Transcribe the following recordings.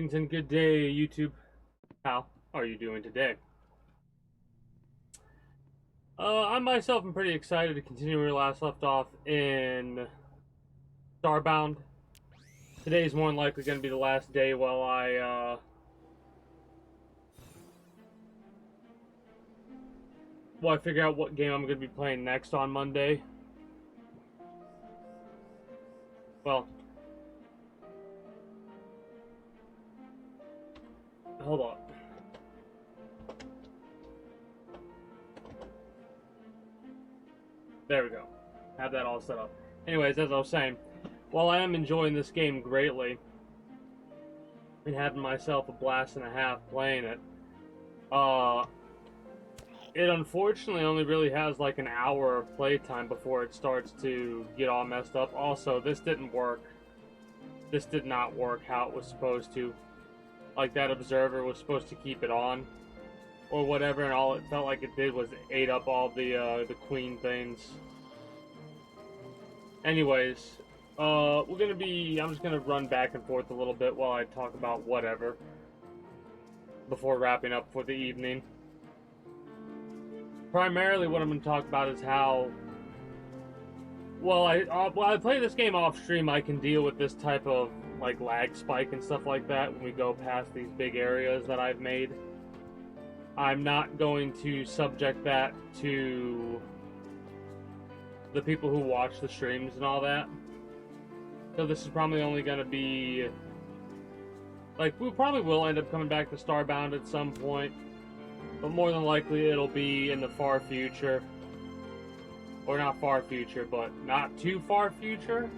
Greetings and good day, YouTube. How are you doing today? I myself am pretty excited to continue where we last left off in Starbound. Today is more than likely going to be the last day while I figure out what game I'm going to be playing next on Monday. Well, hold on. There we go. Have that all set up. Anyways, as I was saying, while I am enjoying this game greatly and having myself a blast and a half playing it, it unfortunately only really has like an hour of playtime before it starts to get all messed up. Also, this didn't work. This did not work how it was supposed to. Like, that observer was supposed to keep it on or whatever, and all it felt like it did was ate up all the queen things. Anyways, I'm just gonna run back and forth a little bit while I talk about whatever before wrapping up for the evening. Primarily what I'm going to talk about is how, while I play this game off stream, I can deal with this type of like lag spike and stuff like that when we go past these big areas that I've made. I'm not going to subject that to the people who watch the streams and all that. So this is probably only going to be, like, we probably will end up coming back to Starbound at some point. But more than likely, it'll be in the far future. Or not far future, but not too far future.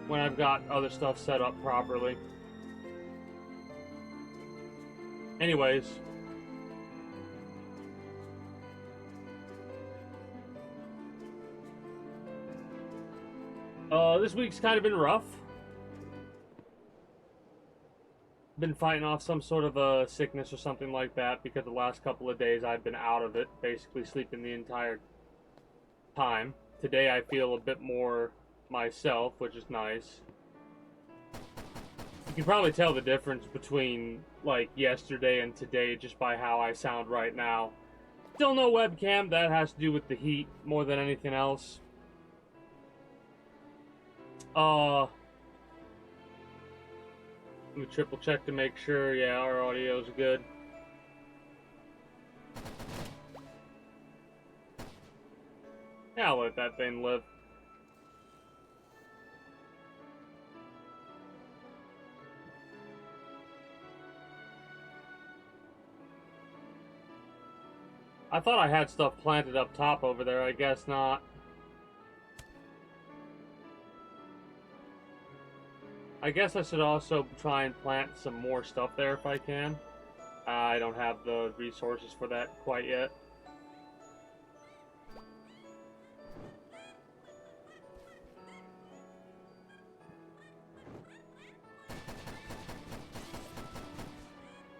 When I've got other stuff set up properly. Anyways. This week's kind of been rough. Been fighting off some sort of a sickness or something like that because the last couple of days I've been out of it, basically sleeping the entire time. Today I feel a bit more myself, which is nice. You can probably tell the difference between like yesterday and today just by how I sound right now. Still no webcam, that has to do with the heat more than anything else. Let me triple check to make sure, yeah, our audio's good. Yeah, I'll let that thing live. I thought I had stuff planted up top over there, I guess not. I guess I should also try and plant some more stuff there if I can. I don't have the resources for that quite yet.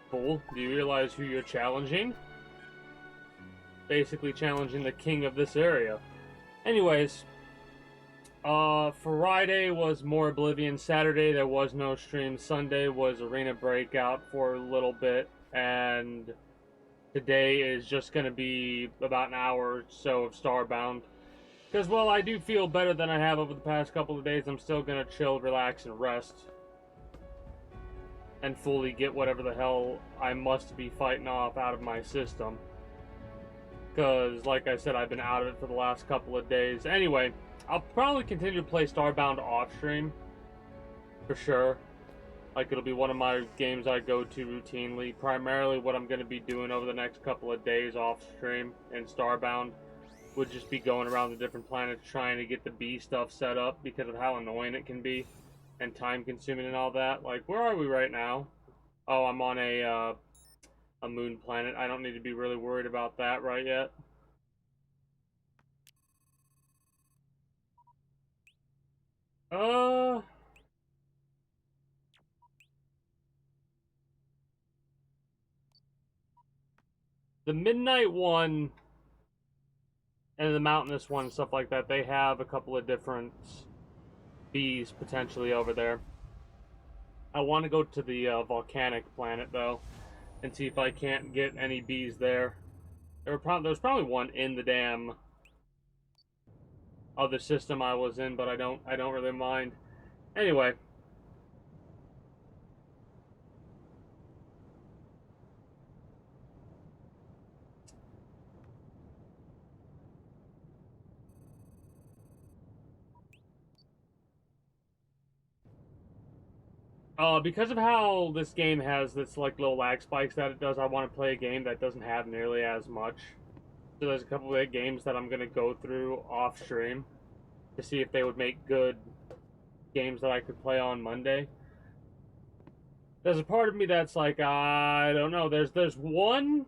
Fool, do you realize who you're challenging? Basically challenging the king of this area. Anyways, Friday was more Oblivion. Saturday there was no stream. Sunday was Arena Breakout for a little bit. And today is just going to be about an hour or so of Starbound. Because, well, I do feel better than I have over the past couple of days. I'm still going to chill, relax, and rest. And fully get whatever the hell I must be fighting off out of my system. Because, like I said, I've been out of it for the last couple of days. Anyway, I'll probably continue to play Starbound off-stream. For sure. Like, it'll be one of my games I go to routinely. Primarily what I'm going to be doing over the next couple of days off-stream in Starbound would just be going around the different planets trying to get the bee stuff set up because of how annoying it can be. And time-consuming and all that. Like, where are we right now? Oh, I'm on a moon planet. I don't need to be really worried about that right yet. The Midnight one and the Mountainous one and stuff like that, they have a couple of different bees potentially over there. I want to go to the volcanic planet, though, and see if I can't get any bees there. There's probably one in the damn other system I was in, but I don't really mind. Anyway. Because of how this game has this like little lag spikes that it does, I want to play a game that doesn't have nearly as much. So there's a couple of games that I'm gonna go through off stream to see if they would make good games that I could play on Monday. There's a part of me that's like, I don't know. There's one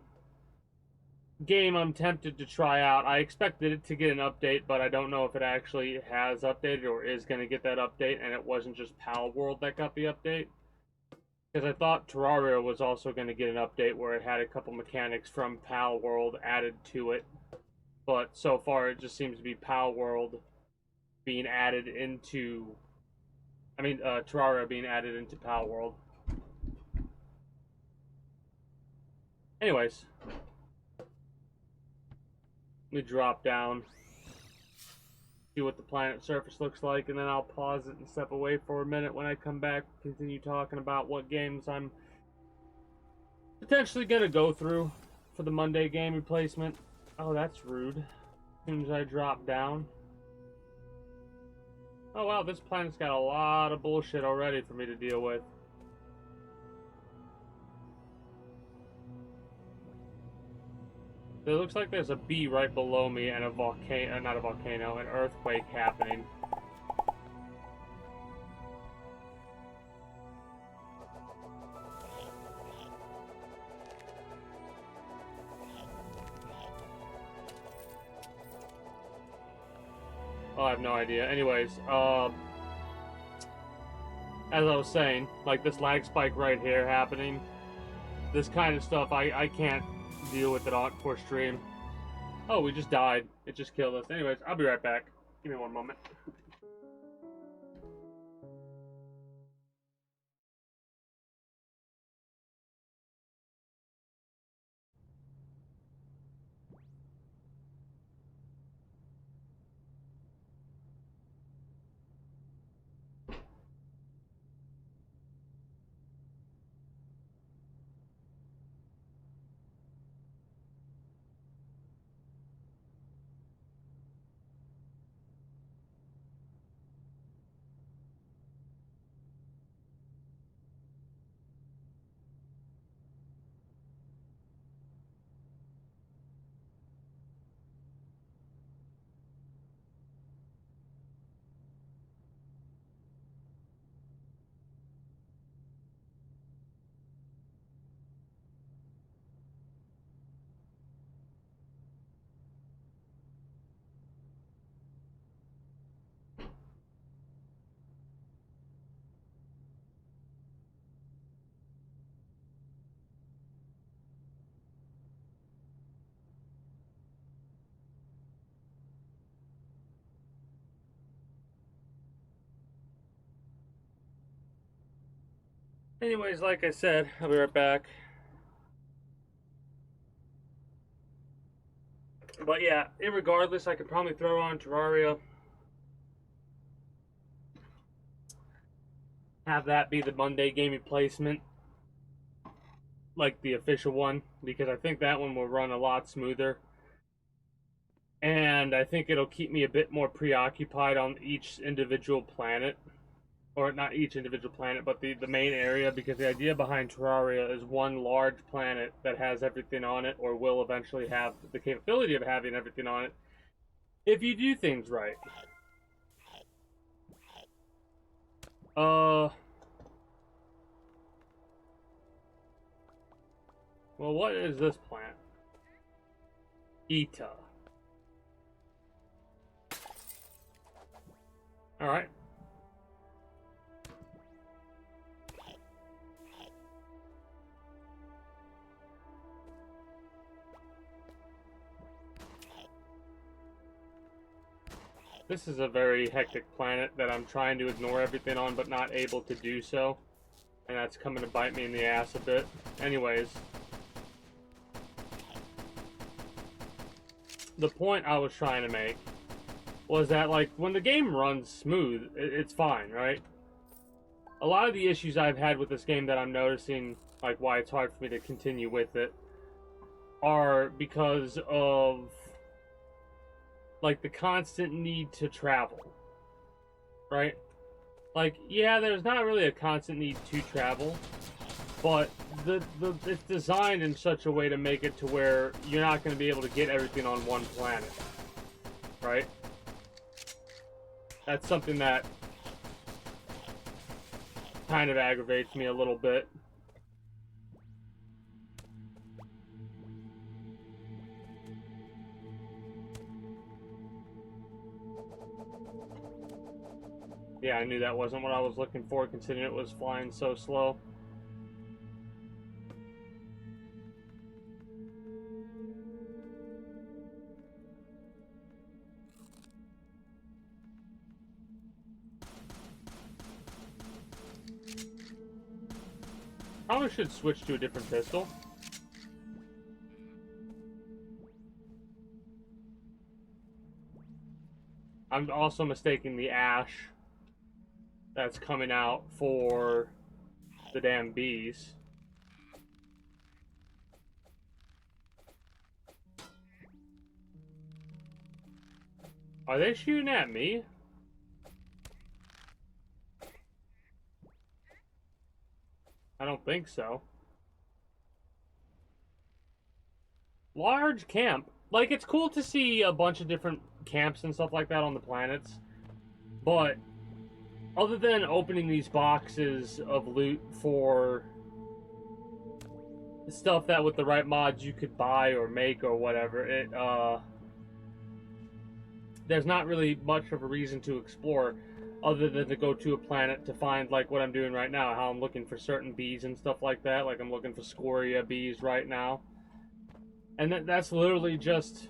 game I'm tempted to try out. I expected it to get an update, but I don't know if it actually has updated or is going to get that update, and it wasn't just Pal World that got the update. Because I thought Terraria was also going to get an update where it had a couple mechanics from Pal World added to it. But so far, it just seems to be Pal World being added into... Terraria being added into Pal World. Anyways. Let me drop down. See what the planet surface looks like, and then I'll pause it and step away for a minute. When I come back, continue talking about what games I'm potentially going to go through for the Monday game replacement. Oh, that's rude. As soon as I drop down. Oh wow, this planet's got a lot of bullshit already for me to deal with. It looks like there's a bee right below me and a volcano, not a volcano, an earthquake happening. Oh, I have no idea. Anyways, as I was saying, like this lag spike right here happening, this kind of stuff, I can't deal with it on for stream. Oh, we just died. It just killed us. Anyways, I'll be right back. Give me one moment. Anyways, like I said, I'll be right back. But yeah, irregardless, I could probably throw on Terraria. Have that be the Monday game replacement. Like the official one. Because I think that one will run a lot smoother. And I think it'll keep me a bit more preoccupied on each individual planet. Or not each individual planet, but the main area, because the idea behind Terraria is one large planet that has everything on it, or will eventually have the capability of having everything on it, if you do things right. Well, what is this planet? Eta. Alright. This is a very hectic planet that I'm trying to ignore everything on, but not able to do so. and that's coming to bite me in the ass a bit. Anyways, the point I was trying to make was that, like, when the game runs smooth, it's fine, right? A lot of the issues I've had with this game that I'm noticing, like why it's hard for me to continue with it, are because of, like, the constant need to travel, right? Like, yeah, there's not really a constant need to travel, but it's designed in such a way to make it to where you're not going to be able to get everything on one planet, right? That's something that kind of aggravates me a little bit. Yeah, I knew that wasn't what I was looking for, considering it was flying so slow. Probably should switch to a different pistol. I'm also mistaking the ash that's coming out for the damn bees. Are they shooting at me? I don't think so. Large camp. Like, it's cool to see a bunch of different camps and stuff like that on the planets, but other than opening these boxes of loot for stuff that with the right mods you could buy or make or whatever, there's not really much of a reason to explore other than to go to a planet to find, like what I'm doing right now, how I'm looking for certain bees and stuff like that. Like, I'm looking for scoria bees right now. And that's literally just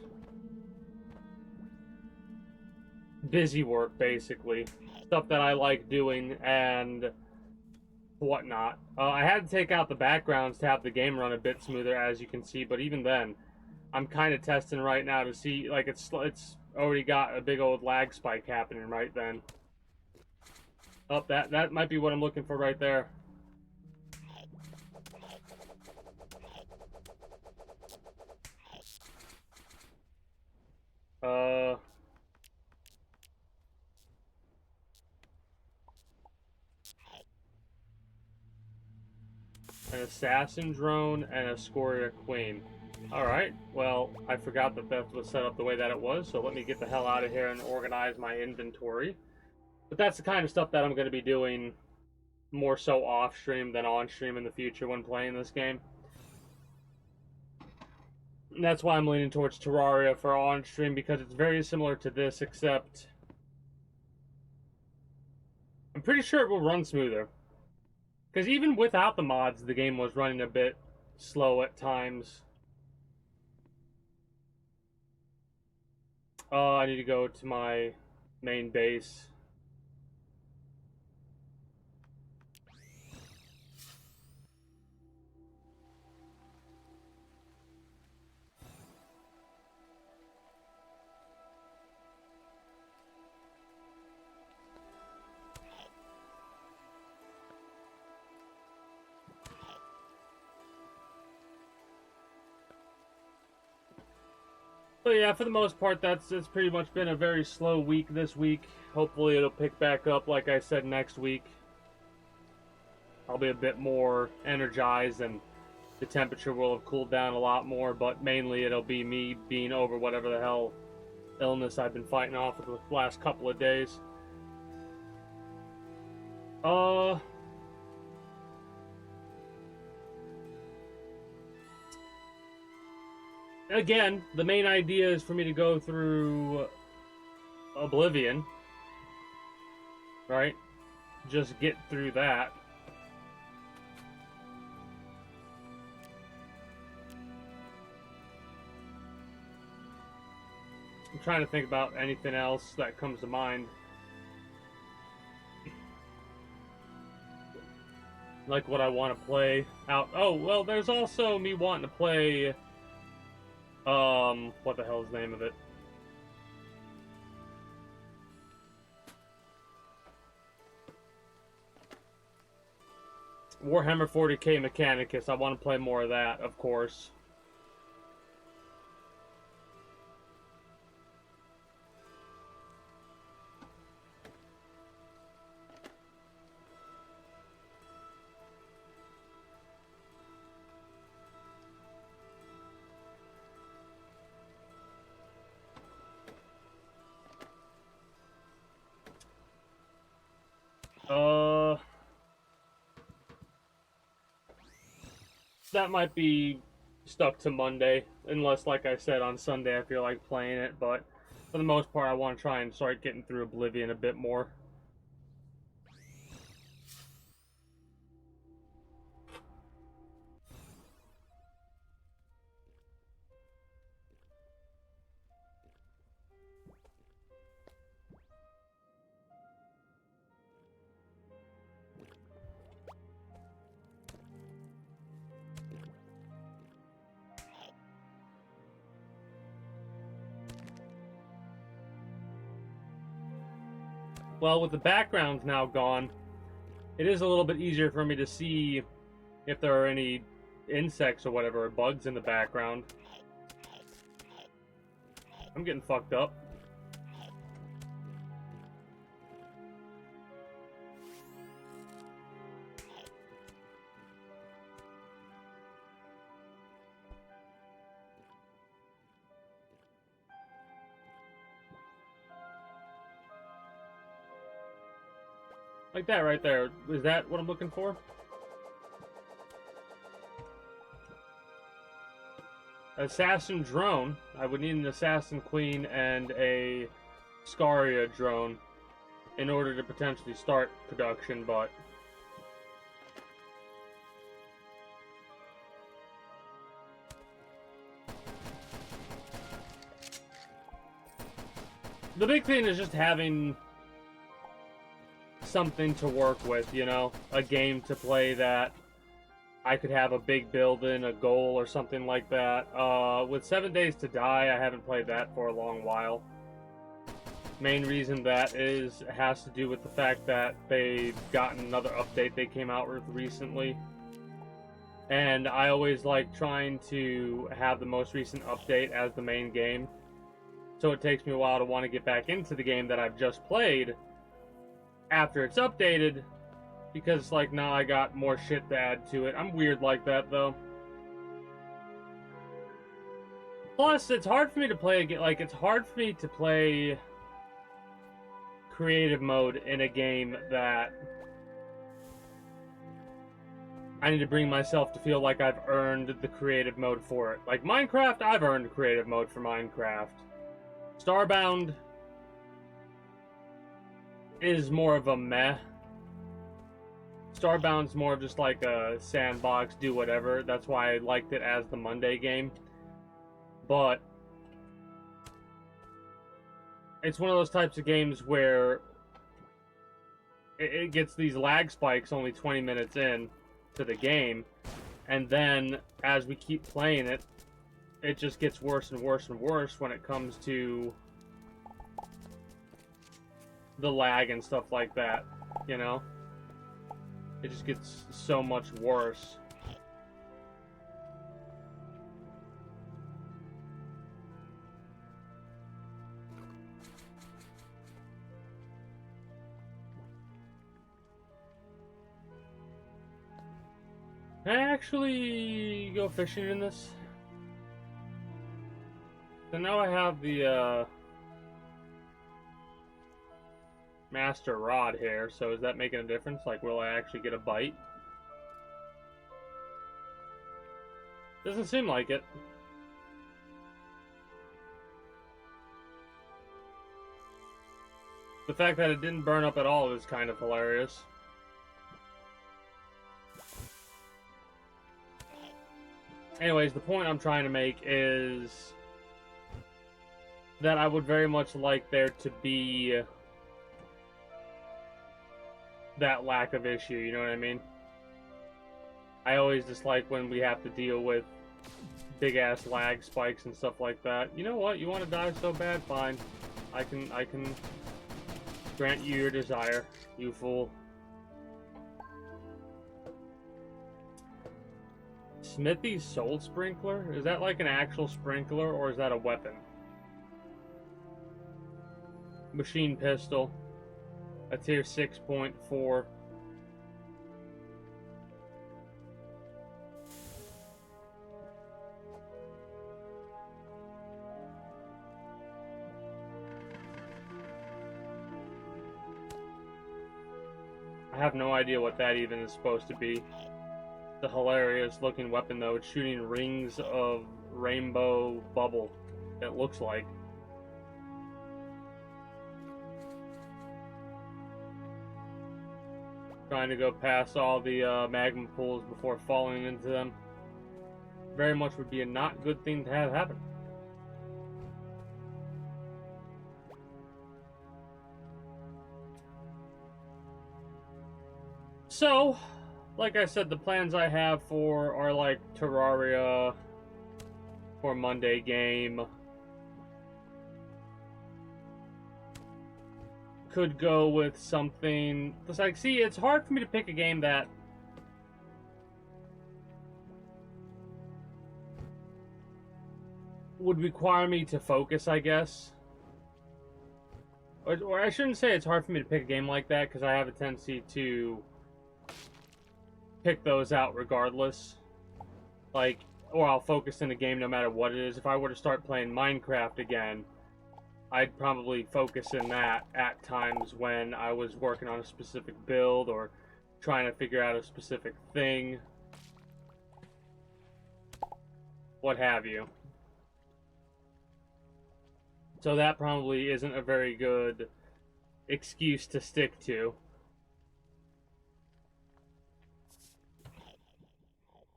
busy work, basically. Stuff that I like doing and whatnot. I had to take out the backgrounds to have the game run a bit smoother, as you can see, but even then, I'm kind of testing right now to see, like, it's already got a big old lag spike happening right then. Oh, that might be what I'm looking for right there. An assassin drone and a scoria queen. Alright, well, I forgot that was set up the way that it was, so let me get the hell out of here and organize my inventory. But that's the kind of stuff that I'm going to be doing more so off-stream than on-stream in the future when playing this game. And that's why I'm leaning towards Terraria for on-stream, because it's very similar to this, except I'm pretty sure it will run smoother. Because even without the mods, the game was running a bit slow at times. I need to go to my main base. So yeah, for the most part, it's pretty much been a very slow week this week. Hopefully it'll pick back up, like I said, next week. I'll be a bit more energized and the temperature will have cooled down a lot more, but mainly it'll be me being over whatever the hell illness I've been fighting off for the last couple of days. Again, the main idea is for me to go through Oblivion, right? Just get through that. I'm trying to think about anything else that comes to mind. like what I want to play out. Oh, well, there's also me wanting to play, what the hell is the name of it? Warhammer 40k Mechanicus. I want to play more of that, of course. That might be stuck to Monday, unless, like I said, on Sunday I feel like playing it, but for the most part I want to try and start getting through Oblivion a bit more. Well, with the backgrounds now gone, it is a little bit easier for me to see if there are any insects or whatever, or bugs in the background. I'm getting fucked up. Like that right there. Is that what I'm looking for? Assassin drone. I would need an assassin queen and a Scaria drone in order to potentially start production, but the big thing is just having something to work with, you know? A game to play that I could have a big build in, a goal or something like that. With 7 Days to Die, I haven't played that for a long while. Main reason that is has to do with the fact that they've gotten another update they came out with recently. And I always like trying to have the most recent update as the main game. So it takes me a while to want to get back into the game that I've just played after it's updated, because like now I got more shit to add to it. I'm weird like that though. Plus, it's hard for me to play it's hard for me to play creative mode in a game that I need to bring myself to feel like I've earned the creative mode for it. Like Minecraft, I've earned creative mode for Minecraft. Starbound is more of a meh. Starbound's more of just like a sandbox, do whatever. That's why I liked it as the Monday game. But it's one of those types of games where it gets these lag spikes only 20 minutes in to the game, and then as we keep playing it, it just gets worse and worse and worse when it comes to the lag and stuff like that, you know? It just gets so much worse. Can I actually go fishing in this? So now I have the master rod here, so is that making a difference? Like, will I actually get a bite? Doesn't seem like it. The fact that it didn't burn up at all is kind of hilarious. Anyways, the point I'm trying to make is that I would very much like there to be that lack of issue, you know what I mean? I always dislike when we have to deal with big-ass lag spikes and stuff like that. You know what? You want to die so bad? Fine. I can grant you your desire, you fool. Smithy's Soul Sprinkler? Is that like an actual sprinkler, or is that a weapon? Machine Pistol. A tier 6.4. I have no idea what that even is supposed to be. The hilarious looking weapon though, it's shooting rings of rainbow bubble, it looks like. Trying to go past all the magma pools before falling into them. Very much would be a not good thing to have happen. So, like I said, the plans I have for are like Terraria for Monday game. Could go with something. It's like, see, it's hard for me to pick a game that would require me to focus, I guess. Or I shouldn't say it's hard for me to pick a game like that, because I have a tendency to pick those out regardless. Like, or I'll focus in a game no matter what it is. If I were to start playing Minecraft again, I'd probably focus in that at times when I was working on a specific build or trying to figure out a specific thing. What have you. So that probably isn't a very good excuse to stick to.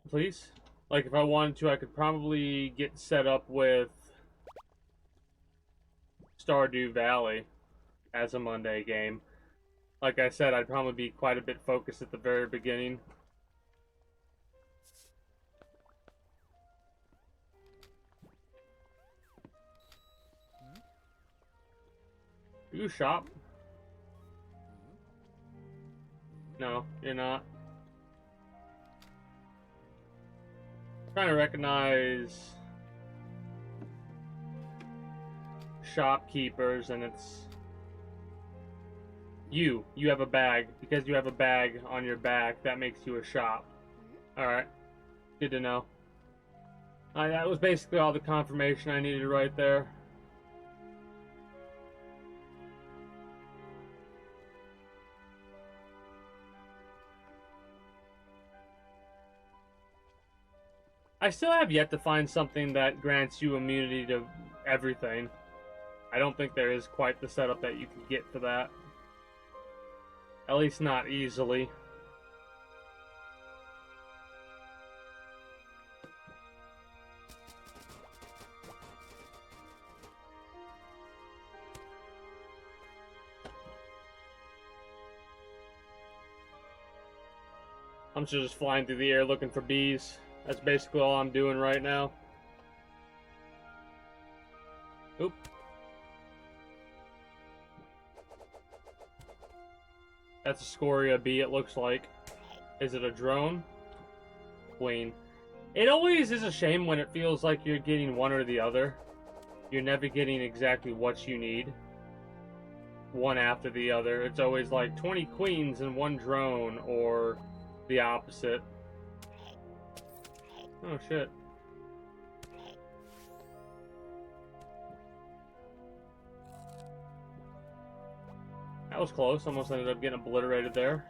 Please? Like, if I wanted to, I could probably get set up with Stardew Valley as a Monday game. Like I said, I'd probably be quite a bit focused at the very beginning. You shop? No, you're not. I'm trying to recognize shopkeepers, and it's you. You have a bag. Because you have a bag on your back, that makes you a shop. Alright. Good to know. That was basically all the confirmation I needed right there. I still have yet to find something that grants you immunity to everything. I don't think there is quite the setup that you can get for that. At least not easily. I'm just flying through the air looking for bees. That's basically all I'm doing right now. Oop. That's a scoria bee, it looks like. Is it a drone? Queen. It always is a shame when it feels like you're getting one or the other. You're never getting exactly what you need. One after the other. It's always like 20 queens and one drone, or the opposite. Oh shit. That was close. Almost ended up getting obliterated there.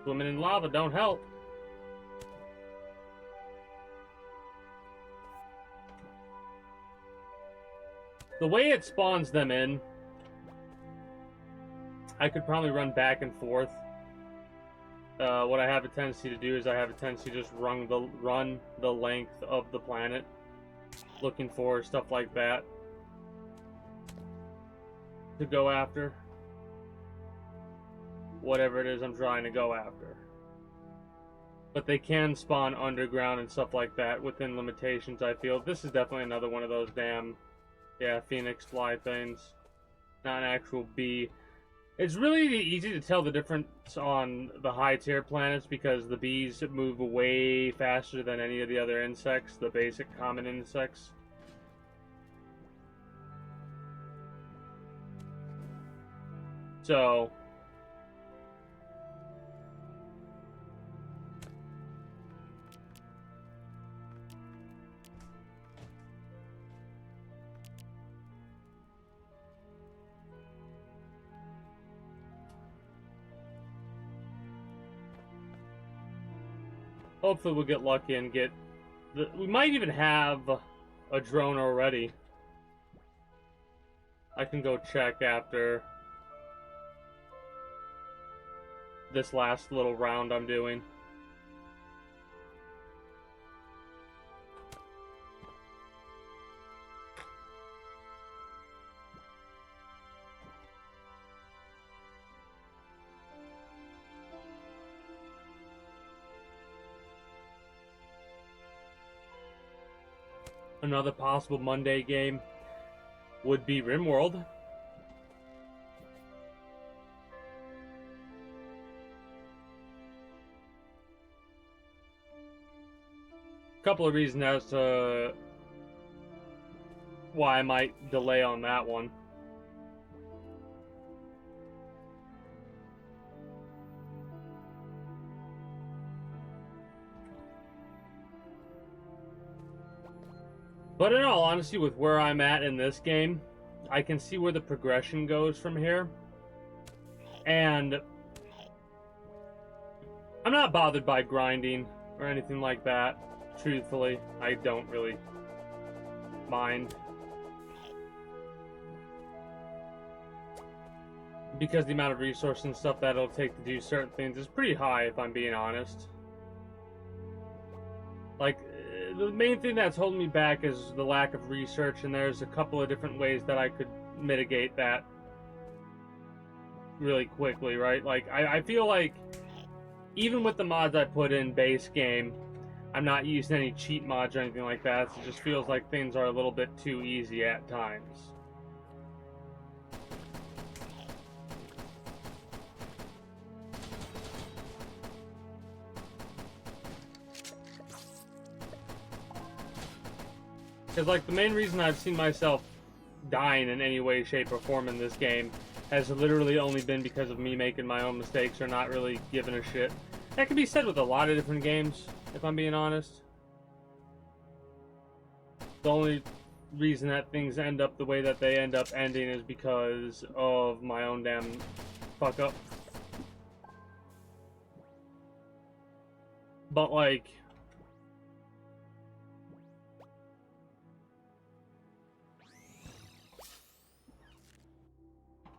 Swimming in lava don't help. The way it spawns them in, I could probably run back and forth. What I have a tendency to do is I have a tendency to just run the length of the planet, looking for stuff like that to go after. Whatever it is I'm trying to go after. but they can spawn underground and stuff like that within limitations, I feel. This is definitely another one of those damn, yeah, phoenix fly things. Not an actual bee. It's really easy to tell the difference on the high-tier planets because the bees move way faster than any of the other insects, the basic common insects. So, hopefully we'll get lucky and get... we might even have a drone already. I can go check after this last little round I'm doing. Another possible Monday game would be RimWorld. Couple of reasons as to why I might delay on that one. But in all honesty, with where I'm at in this game, I can see where the progression goes from here. And I'm not bothered by grinding or anything like that. Truthfully, I don't really mind. Because the amount of resources and stuff that it'll take to do certain things is pretty high, if I'm being honest. Like, the main thing that's holding me back is the lack of research, and there's a couple of different ways that I could mitigate that really quickly, right? Like, I feel like even with the mods I put in base game, I'm not using any cheat mods or anything like that. So it just feels like things are a little bit too easy at times. Because, like, the main reason I've seen myself dying in any way, shape, or form in this game has literally only been because of me making my own mistakes or not really giving a shit. That can be said with a lot of different games, if I'm being honest. The only reason that things end up the way that they end up ending is because of my own damn fuck up. But, like,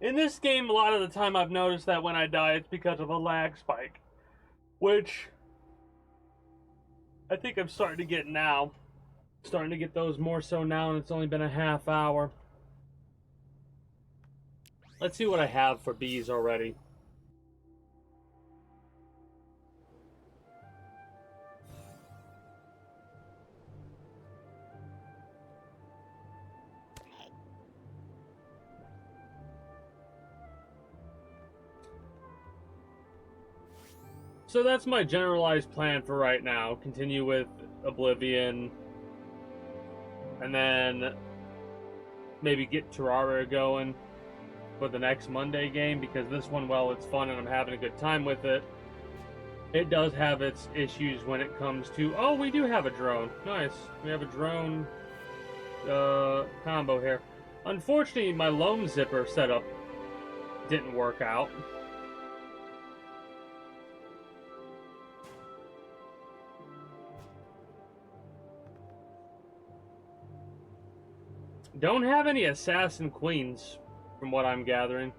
in this game, a lot of the time I've noticed that when I die, it's because of a lag spike. Which I think I'm starting to get now. Starting to get those more so now, and it's only been a half hour. Let's see what I have for bees already. So that's my generalized plan for right now. Continue with Oblivion, and then maybe get Terraria going for the next Monday game, because this one, while it's fun and I'm having a good time with it, it does have its issues when it comes to... Oh, we do have a drone. Nice. We have a drone combo here. Unfortunately, my lone zipper setup didn't work out. Don't have any assassin queens, from what I'm gathering.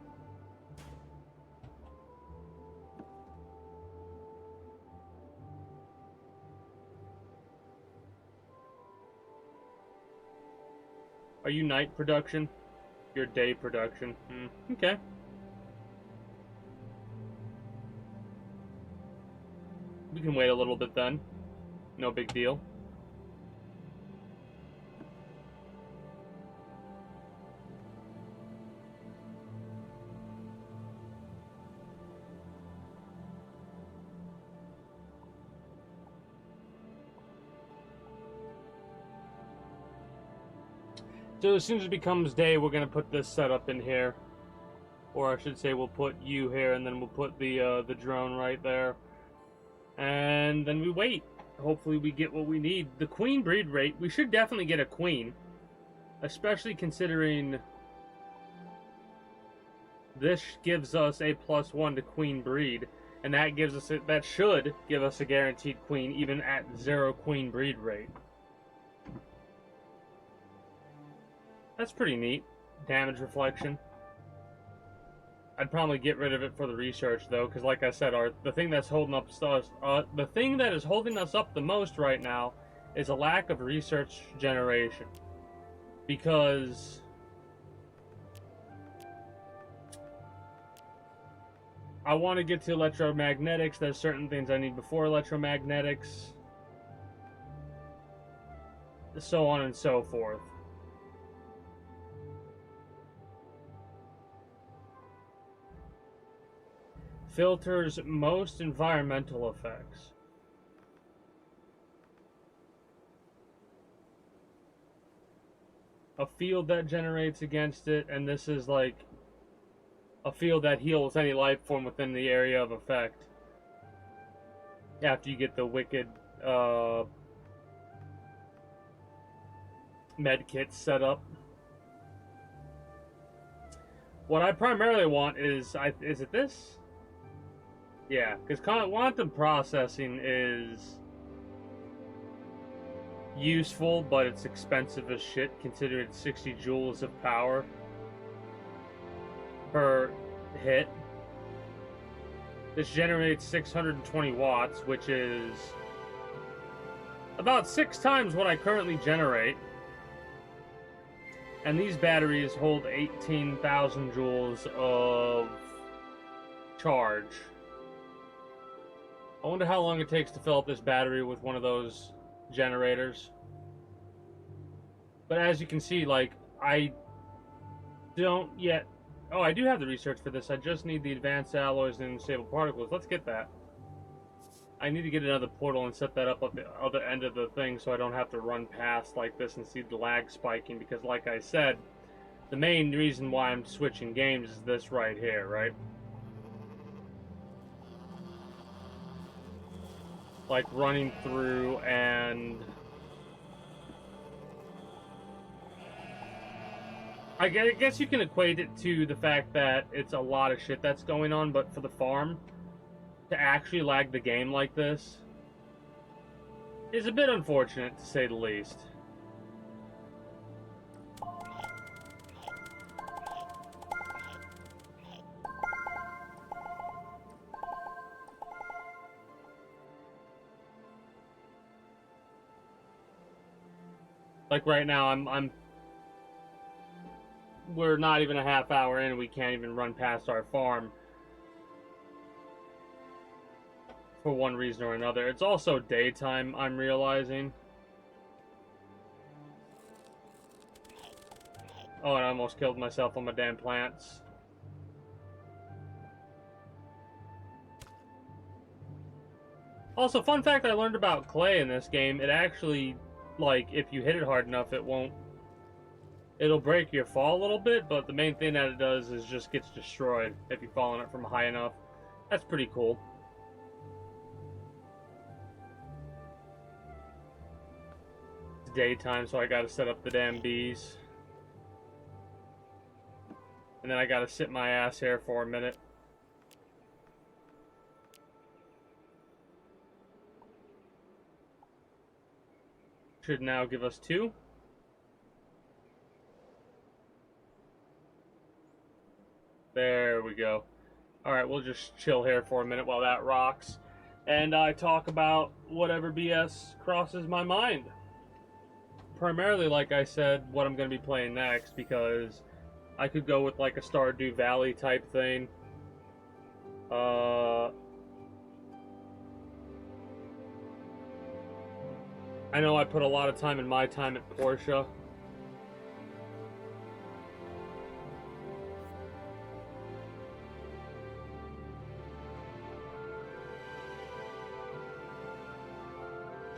Are you night production? You're day production. Okay. We can wait a little bit then. No big deal. So as soon as it becomes day, we're going to put this setup in here. Or I should say we'll put you here, and then we'll put the drone right there. And then we wait. Hopefully we get what we need. The queen breed rate, we should definitely get a queen. Especially considering this gives us a +1 to queen breed. And that gives us that should give us a guaranteed queen even at 0 queen breed rate. That's pretty neat. Damage reflection. I'd probably get rid of it for the research though, because like I said, the thing that's holding up the thing that is holding us up the most right now is a lack of research generation. Because I want to get to electromagnetics. There's certain things I need before electromagnetics, so on and so forth. Filters most environmental effects. A field that generates against it, and this is like a field that heals any life form within the area of effect. After you get the wicked med kits set up. What I primarily want is it this? Yeah, because quantum processing is useful, but it's expensive as shit, considering it's 60 joules of power per hit. This generates 620 watts, which is about 6 times what I currently generate. And these batteries hold 18,000 joules of charge. I wonder how long it takes to fill up this battery with one of those generators. But as you can see, like, I don't yet... Oh, I do have the research for this. I just need the advanced alloys and stable particles. Let's get that. I need to get another portal and set that up at the other end of the thing so I don't have to run past like this and see the lag spiking. Because like I said, the main reason why I'm switching games is this right here, right? Like running through and I guess you can equate it to the fact that it's a lot of shit that's going on, but for the farm to actually lag the game like this is a bit unfortunate, to say the least. Like right now, we're not even a half hour in and we can't even run past our farm for one reason or another. It's also daytime, I'm realizing. Oh, and I almost killed myself on my damn plants. Also, fun fact I learned about clay in this game, it actually, like, if you hit it hard enough, it'll break your fall a little bit, but the main thing that it does is just gets destroyed if you fall on it from high enough. That's pretty cool. It's daytime, so I gotta set up the damn bees. And then I gotta sit my ass here for a minute. Should now give us 2. There we go. Alright, we'll just chill here for a minute while that rocks. And I talk about whatever BS crosses my mind. Primarily, like I said, what I'm going to be playing next, because I could go with like a Stardew Valley type thing. I know I put a lot of time in my time at Porsche.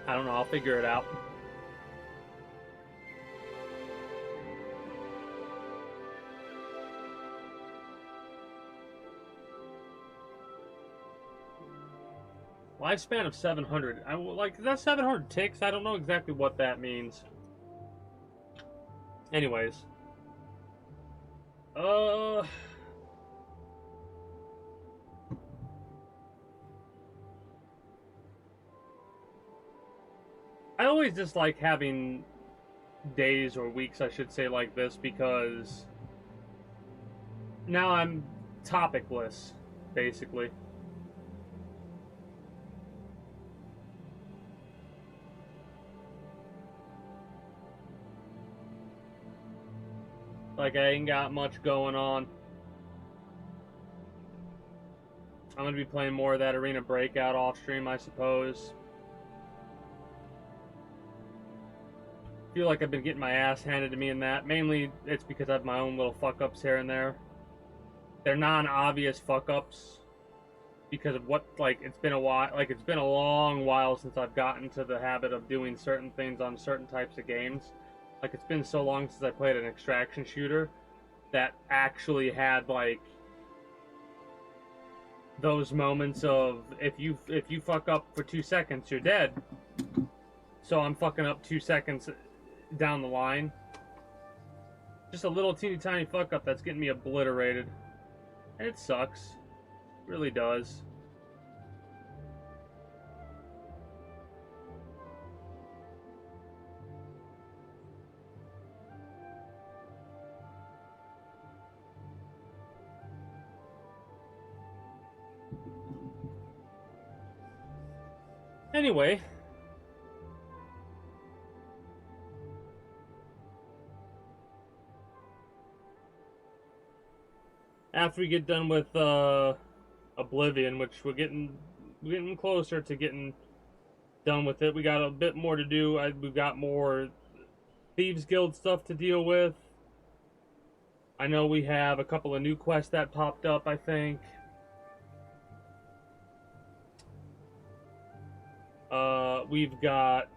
I don't know, I'll figure it out. Lifespan of 700. Like, is that 700 ticks? I don't know exactly what that means. Anyways. I always dislike having days or weeks, I should say, like this, because now I'm topicless, basically. Like, I ain't got much going on. I'm gonna be playing more of that Arena Breakout off stream, I suppose. Feel like I've been getting my ass handed to me in that. Mainly, it's because I have my own little fuck-ups here and there. They're non-obvious fuck-ups. Because of what, like, it's been a while, like, it's been a long while since I've gotten to the habit of doing certain things on certain types of games. Like, it's been so long since I played an extraction shooter that actually had, like, those moments of, if you fuck up for 2 seconds, you're dead. So I'm fucking up 2 seconds down the line. Just a little teeny tiny fuck up that's getting me obliterated. And it sucks. It really does. Anyway, after we get done with Oblivion, which we're getting closer to getting done with it. We got a bit more to do. We've got more Thieves Guild stuff to deal with. I know we have a couple of new quests that popped up, I think. We've got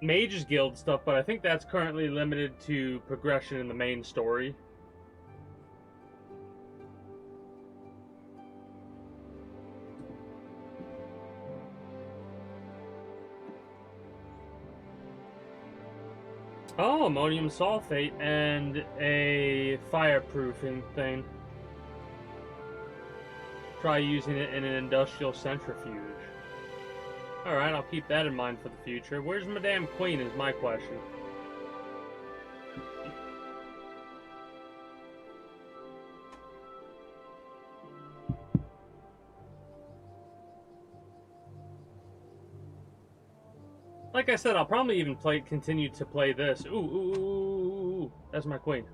Mages Guild stuff, but I think that's currently limited to progression in the main story. Oh, ammonium sulfate and a fireproofing thing. Try using it in an industrial centrifuge. Alright, I'll keep that in mind for the future. Where's Madame Queen is my question. Like I said, I'll probably even continue to play this. Ooh, that's my queen.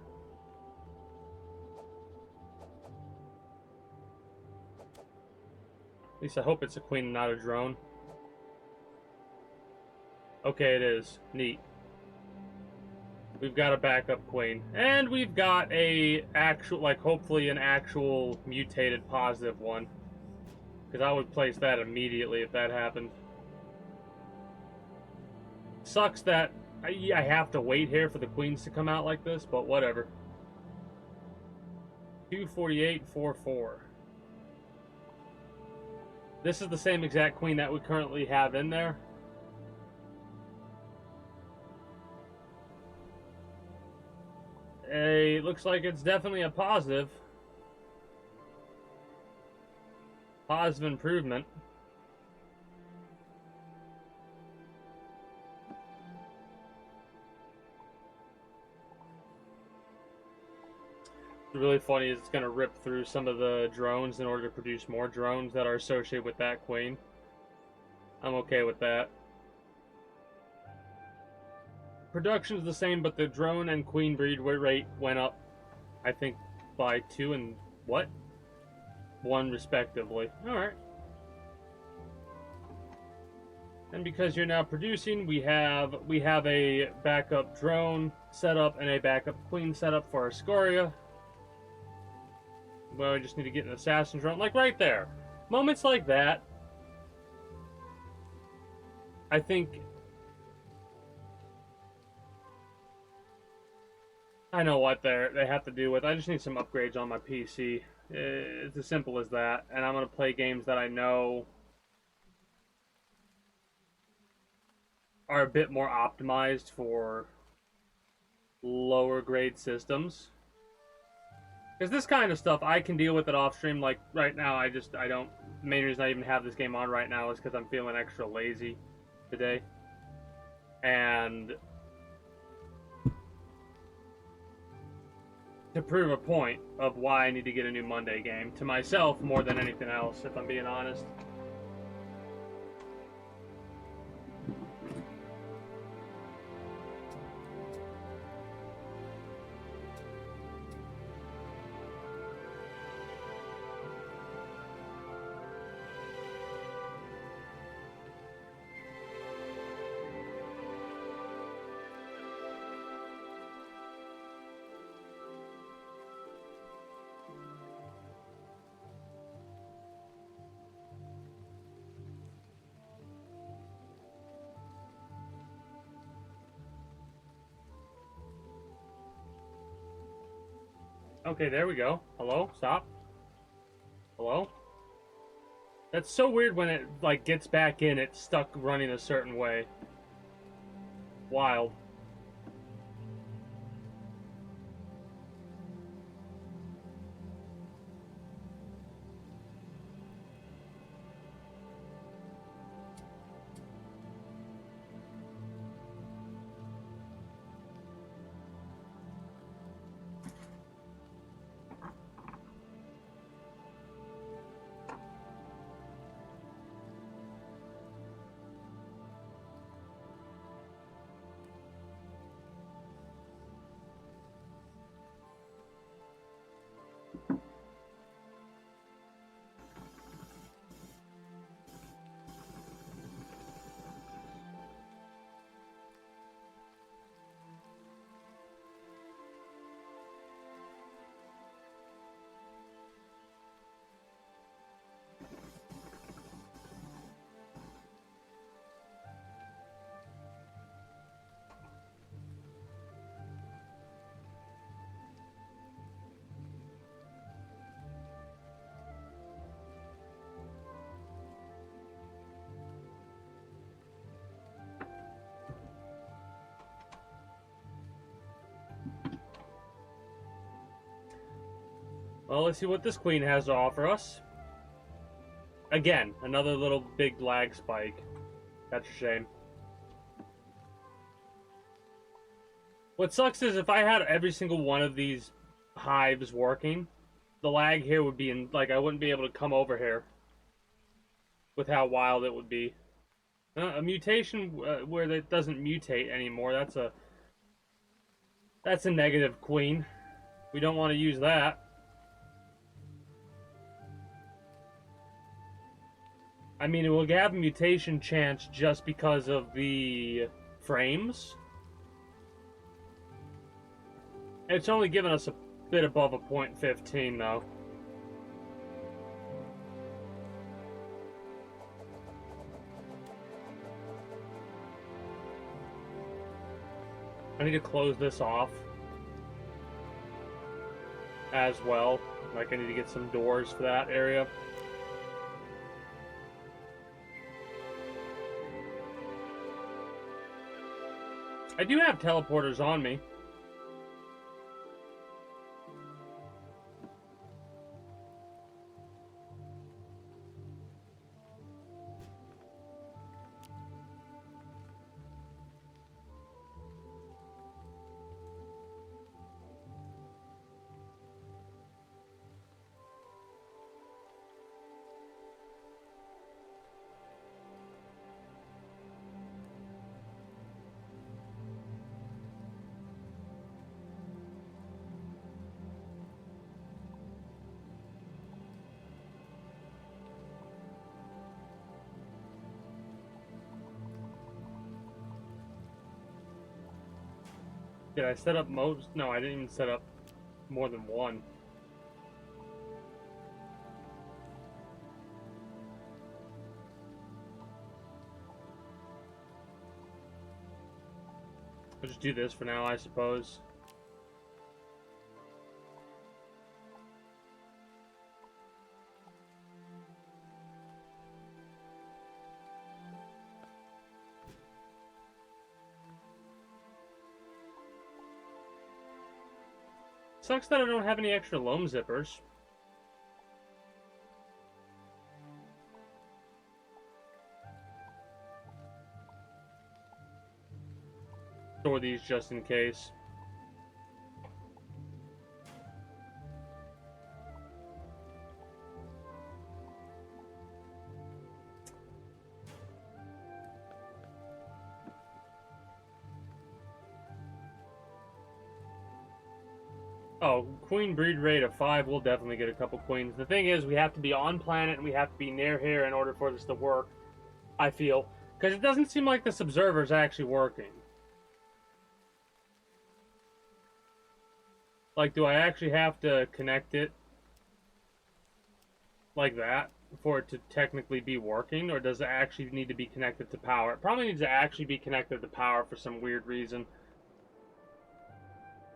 At least I hope it's a queen and not a drone. Okay, it is. Neat. We've got a backup queen. And we've got a actual, like, hopefully an actual mutated positive one. Because I would place that immediately if that happened. Sucks that I have to wait here for the queens to come out like this, but whatever. 24844. This is the same exact queen that we currently have in there. It looks like it's definitely a positive. Positive improvement. What's really funny is it's going to rip through some of the drones in order to produce more drones that are associated with that queen. I'm okay with that. Production's the same, but the drone and queen breed rate went up, I think, by 2 and what? 1 respectively. Alright. And because you're now producing, we have a backup drone set up and a backup queen set up for our Scoria. Well, we just need to get an assassin drone, like right there. Moments like that, I think. I know what they have to do with. I just need some upgrades on my PC. It's as simple as that. And I'm gonna play games that I know are a bit more optimized for lower grade systems. Because this kind of stuff, I can deal with it off stream. Like right now, I don't. The main reason I even have this game on right now is because I'm feeling extra lazy today. And to prove a point of why I need to get a new Monday game to myself more than anything else, if I'm being honest. Okay, there we go. Hello? Stop. Hello? That's so weird when it, like, gets back in, it's stuck running a certain way. Wild. Well, let's see what this queen has to offer us. Again, another little big lag spike. That's a shame. What sucks is if I had every single one of these hives working, the lag here would be like I wouldn't be able to come over here with how wild it would be. A mutation where it doesn't mutate anymore, that's a negative queen. We don't want to use that. I mean, it will have a mutation chance just because of the frames. It's only given us a bit above a 0.15, though. I need to close this off as well. Like, I need to get some doors for that area. I do have teleporters on me. Did I set up most? No, I didn't even set up more than one. I'll just do this for now, I suppose. Sucks that I don't have any extra loam zippers. Store these just in case. Oh, queen breed rate of 5, we'll definitely get a couple queens. The thing is, we have to be on planet and we have to be near here in order for this to work, I feel. Because it doesn't seem like this observer's actually working. Like, do I actually have to connect it like that for it to technically be working? Or does it actually need to be connected to power? It probably needs to actually be connected to power for some weird reason.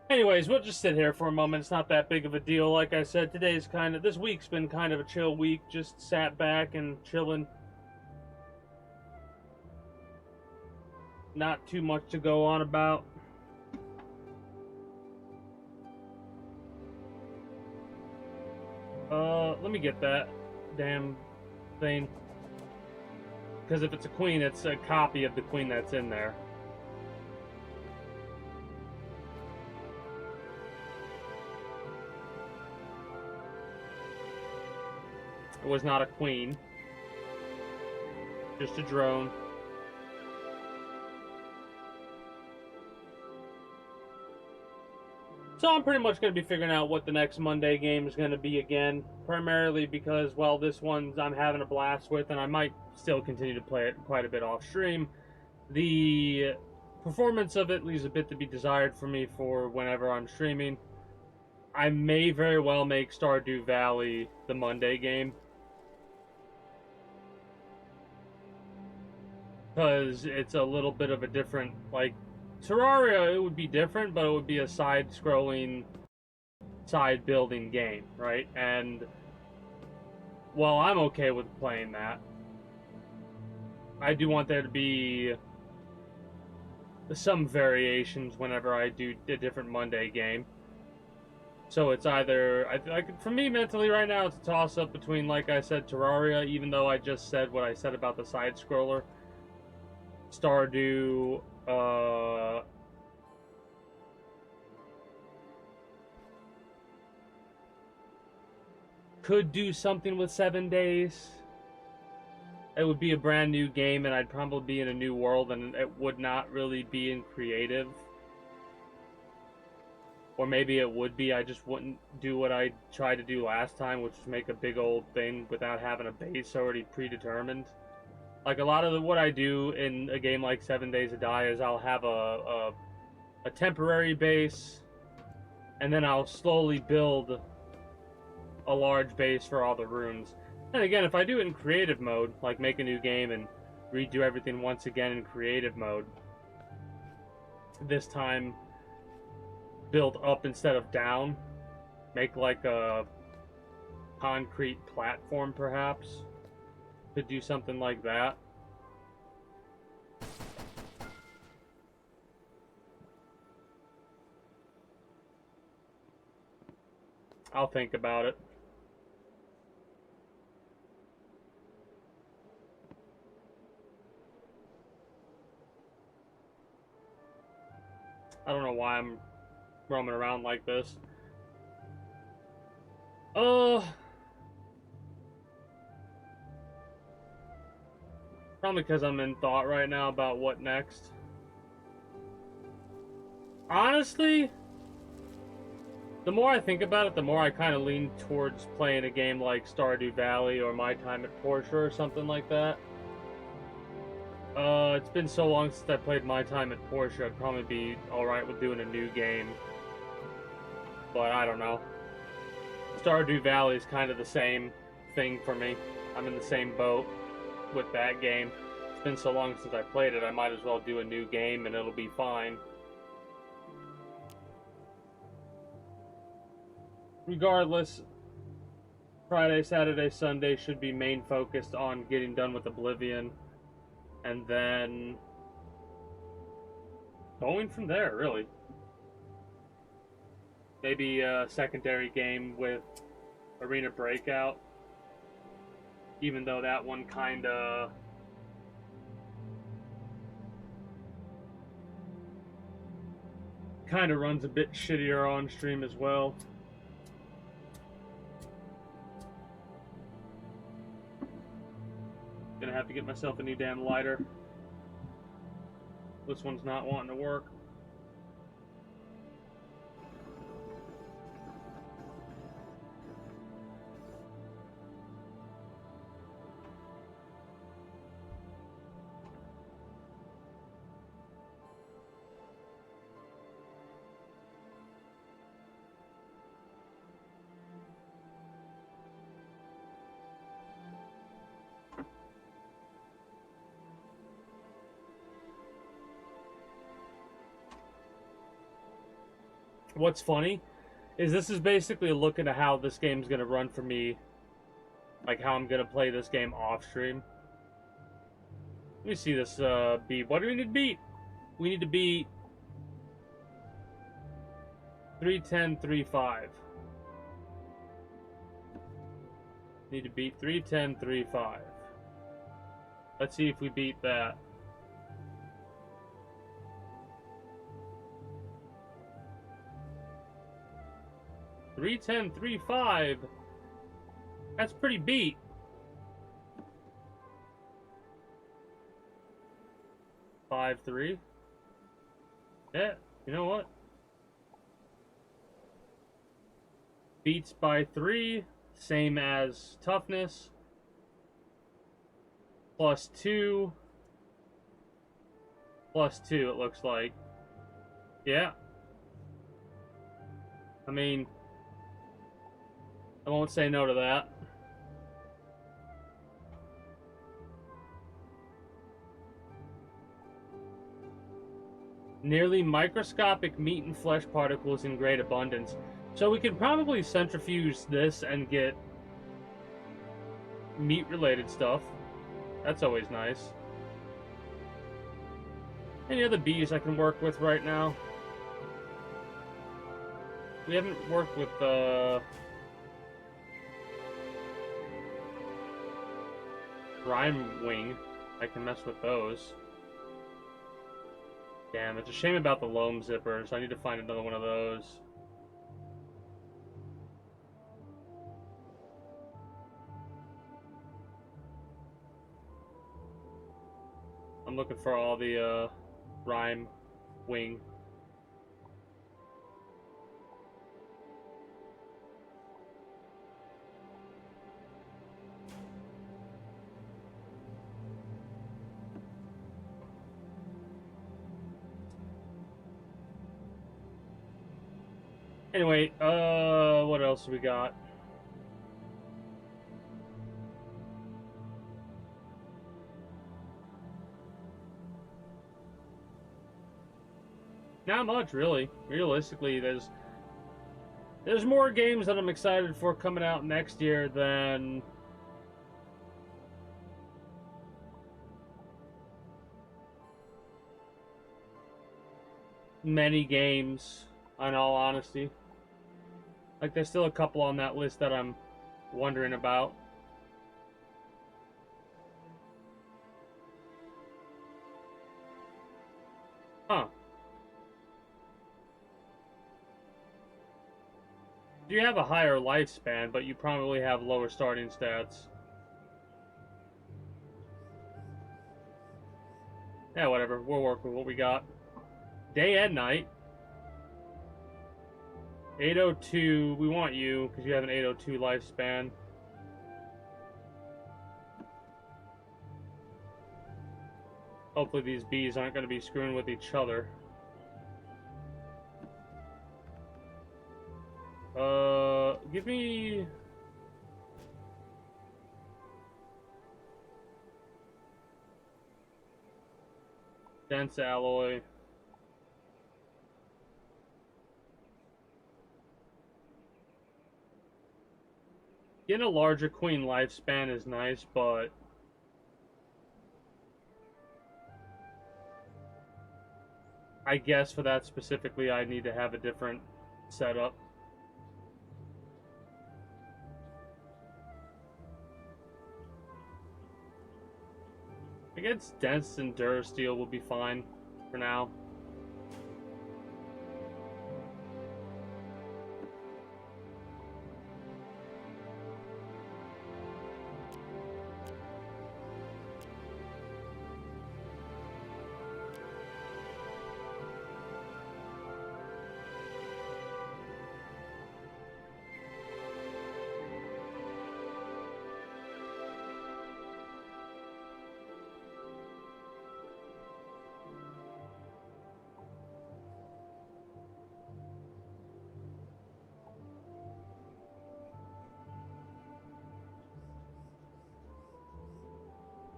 Anyways, we'll just sit here for a moment. It's not that big of a deal. Like I said, this week's been kind of a chill week. Just sat back and chilling. Not too much to go on about. Let me get that damn thing. Because if it's a queen, it's a copy of the queen that's in there. It was not a queen. Just a drone. So I'm pretty much going to be figuring out what the next Monday game is going to be again. Primarily because, well, this one I'm having a blast with, and I might still continue to play it quite a bit off stream. The performance of it leaves a bit to be desired for me for whenever I'm streaming. I may very well make Stardew Valley the Monday game. Because it's a little bit of a different, like, Terraria, it would be different, but it would be a side-scrolling, side-building game, right? And, well, I'm okay with playing that. I do want there to be some variations whenever I do a different Monday game. So it's either, for me mentally right now, it's a toss-up between, like I said, Terraria, even though I just said what I said about the side-scroller. Stardew, could do something with 7 days. It would be a brand new game, and I'd probably be in a new world, and it would not really be in creative. Or maybe it would be, I just wouldn't do what I tried to do last time, which was make a big old thing without having a base already predetermined. Like, a lot of what I do in a game like 7 Days to Die is I'll have a temporary base, and then I'll slowly build a large base for all the runes. And again, if I do it in creative mode, like make a new game and redo everything once again in creative mode, this time build up instead of down, make like a concrete platform perhaps. Could do something like that. I'll think about it. I don't know why I'm roaming around like this. Probably because I'm in thought right now about what next. Honestly, the more I think about it, the more I kind of lean towards playing a game like Stardew Valley or My Time at Portia or something like that. it's been so long since I played my time at Porsche, I'd probably be alright with doing a new game. But I don't know. Stardew Valley is kind of the same thing for me. I'm in the same boat with that game. It's been so long since I played it, I might as well do a new game and it'll be fine. Regardless, Friday, Saturday, Sunday should be main focused on getting done with Oblivion. And then going from there, really. Maybe a secondary game with Arena Breakout. Even though that one kinda runs a bit shittier on stream as well. Gonna have to get myself a new damn lighter. This one's not wanting to work. What's funny is this is basically a look into how this game's gonna run for me, like how I'm gonna play this game off stream. Let me see this beat. What do we need to beat? We need to beat 310.35. Need to beat 310.35. Let's see if we beat that. 310.35. That's pretty beat. Five, 3. Yeah, you know what? Beats by 3, same as toughness. +2. +2, it looks like. Yeah. I mean, I won't say no to that. Nearly microscopic meat and flesh particles in great abundance. So we could probably centrifuge this and get meat-related stuff. That's always nice. Any other bees I can work with right now? We haven't worked with Rhyme Wing. I can mess with those. Damn, it's a shame about the loam zippers. I need to find another one of those. I'm looking for all the Rhyme Wing. Anyway, what else we got? Not much, really. Realistically, there's more games that I'm excited for coming out next year than many games, in all honesty. Like, there's still a couple on that list that I'm wondering about. Huh. You have a higher lifespan, but you probably have lower starting stats. Yeah, whatever. We'll work with what we got. Day and night. 802. We want you, because you have an 802 lifespan. Hopefully these bees aren't going to be screwing with each other. Give me... dense alloy. Getting a larger queen lifespan is nice, but I guess for that specifically, I need to have a different setup. I guess dense and durasteel will be fine for now.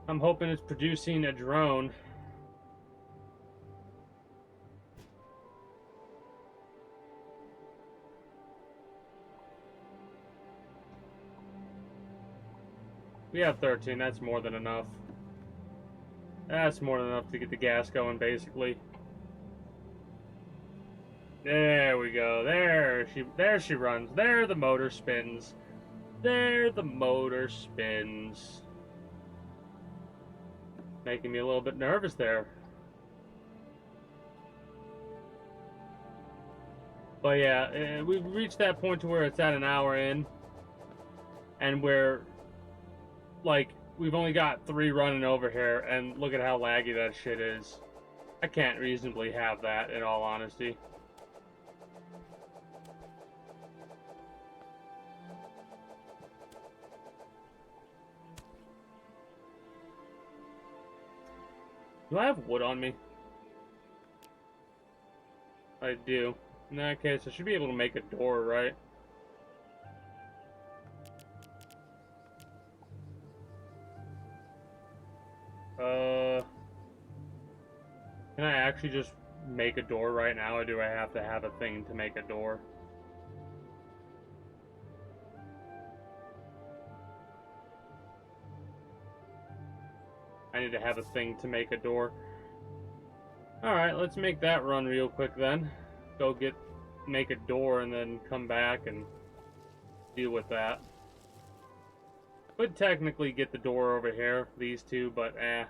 I'm hoping it's producing a drone. We have 13, that's more than enough. That's more than enough to get the gas going, basically. There we go. There she runs. There the motor spins. There the motor spins. Making me a little bit nervous there. But yeah, we've reached that point to where it's at an hour in. And we're, like, we've only got 3 running over here. And look at how laggy that shit is. I can't reasonably have that, in all honesty. Do I have wood on me? I do. In that case, I should be able to make a door, right? Can I actually just make a door right now, or do I have to have a thing to make a door? I need to have a thing to make a door. Alright, let's make that run real quick then. Go make a door and then come back and deal with that. Could technically get the door over here, these two, but eh.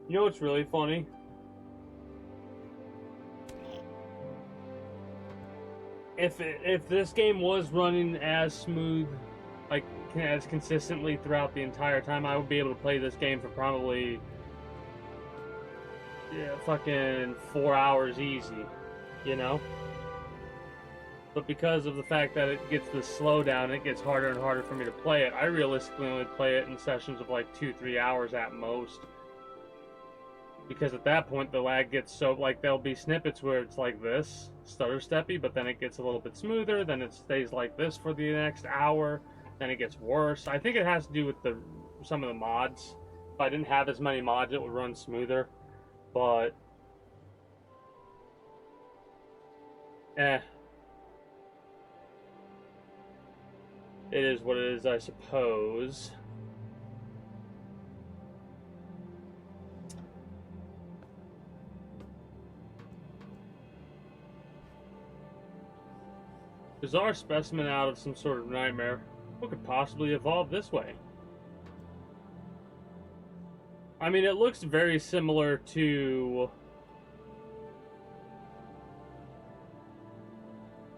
You know what's really funny? If this game was running as smooth, like as consistently throughout the entire time, I would be able to play this game for probably fucking 4 hours easy, you know? But because of the fact that it gets the slowdown, it gets harder and harder for me to play it. I realistically only play it in sessions of like 2-3 hours at most. Because at that point, the lag gets so, like, there'll be snippets where it's like this, stutter-steppy, but then it gets a little bit smoother, then it stays like this for the next hour, then it gets worse. I think it has to do with some of the mods. If I didn't have as many mods, it would run smoother, but it is what it is, I suppose. Bizarre specimen out of some sort of nightmare. What could possibly evolve this way? I mean, it looks very similar to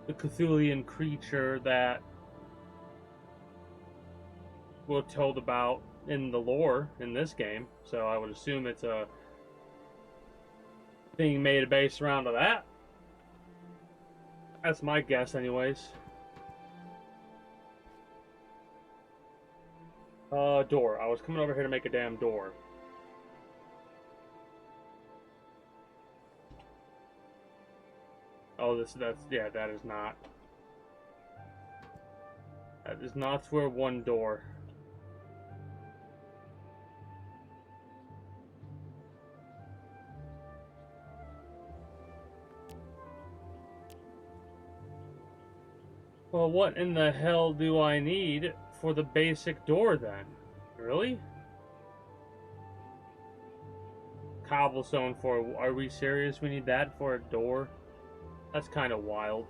the Cthulhian creature that we're told about in the lore in this game. So I would assume it's a thing made based around to that. That's my guess, anyways. Door. I was coming over here to make a damn door. Oh, yeah, that is not. That is not for one door. Well, what in the hell do I need for the basic door then? Really? Cobblestone for... Are we serious? We need that for a door? That's kind of wild.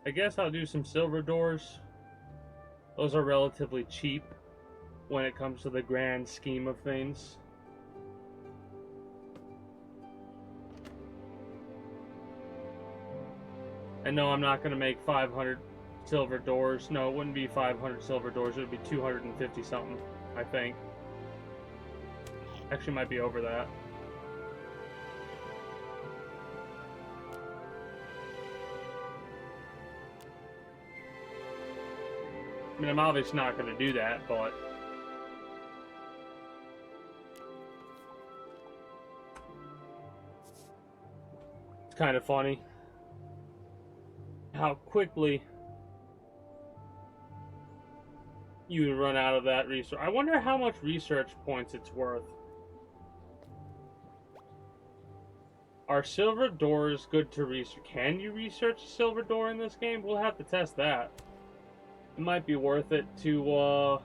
I guess I'll do some silver doors. Those are relatively cheap when it comes to the grand scheme of things. And no, I'm not going to make 500 silver doors. No, it wouldn't be 500 silver doors. It would be 250 something, I think. Actually, might be over that. I mean, I'm obviously not going to do that, but... It's kind of funny how quickly you run out of that research. I wonder how much research points it's worth. Are silver doors good to research? Can you research a silver door in this game? We'll have to test that. It might be worth it to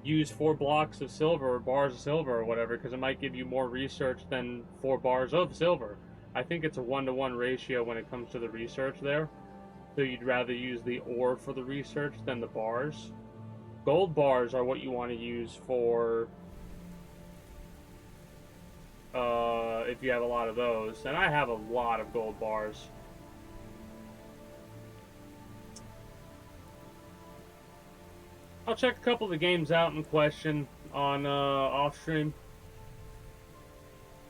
use 4 blocks of silver or bars of silver or whatever, because it might give you more research than 4 bars of silver. I think it's a 1-to-1 ratio when it comes to the research there. So you'd rather use the ore for the research than the bars. Gold bars are what you want to use for if you have a lot of those. And I have a lot of gold bars. I'll check a couple of the games out in question on off stream.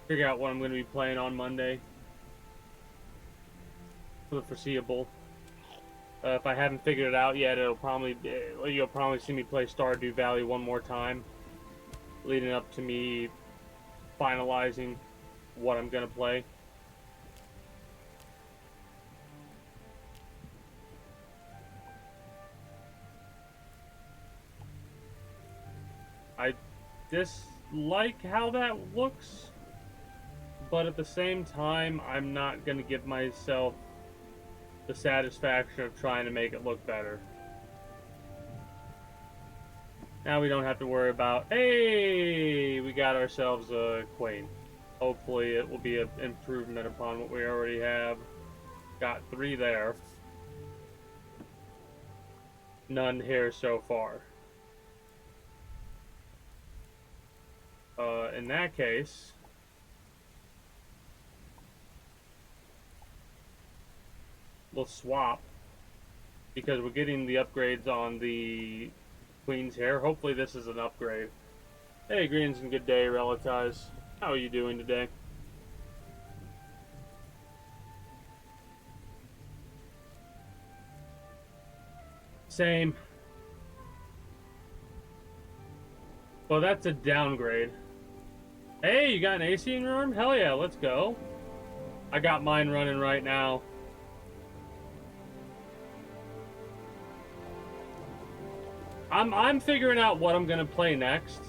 Figure out what I'm going to be playing on Monday for the foreseeable. If I haven't figured it out yet, you'll probably see me play Stardew Valley one more time, leading up to me finalizing what I'm going to play. I dislike how that looks, but at the same time, I'm not going to give myself the satisfaction of trying to make it look better. Now we don't have to worry about, hey, we got ourselves a queen. Hopefully it will be an improvement upon what we already have. Got 3 there. None here so far. In that case, we'll swap, because we're getting the upgrades on the queens here. Hopefully this is an upgrade. Hey, greens and good day, Relatives. How are you doing today? Same. Well, that's a downgrade. Hey, you got an AC in your room? Hell yeah, let's go. I got mine running right now. I'm figuring out what I'm gonna play next.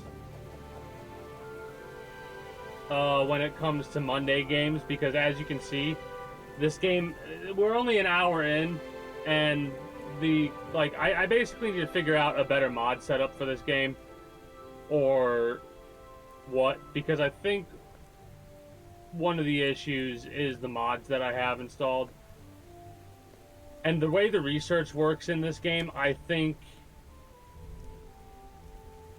when it comes to Monday games, because as you can see, this game, we're only an hour in, and I basically need to figure out a better mod setup for this game, or what, because I think one of the issues is the mods that I have installed. And the way the research works in this game, I think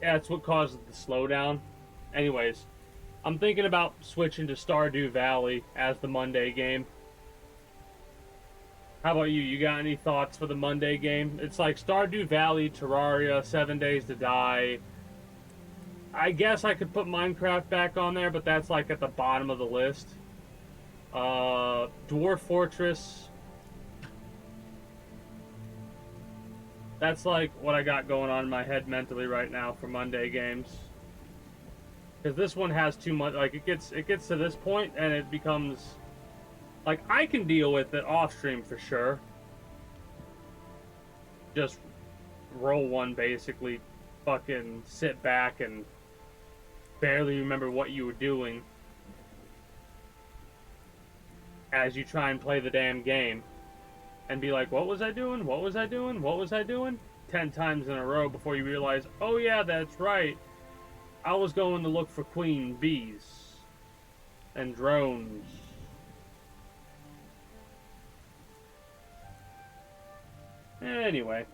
that's what causes the slowdown. Anyways, I'm thinking about switching to Stardew Valley as the Monday game. How about you? You got any thoughts for the Monday game? It's like Stardew Valley, Terraria, 7 Days to Die. I guess I could put Minecraft back on there, but that's like at the bottom of the list. Dwarf Fortress. That's like what I got going on in my head mentally right now for Monday games. Because this one has too much, like it gets to this point and it becomes, like, I can deal with it off stream for sure. Just roll one, basically, fucking sit back and barely remember what you were doing as you try and play the damn game. And be like, what was I doing? What was I doing? What was I doing? 10 times in a row before you realize, oh yeah, that's right. I was going to look for queen bees and drones. Anyway.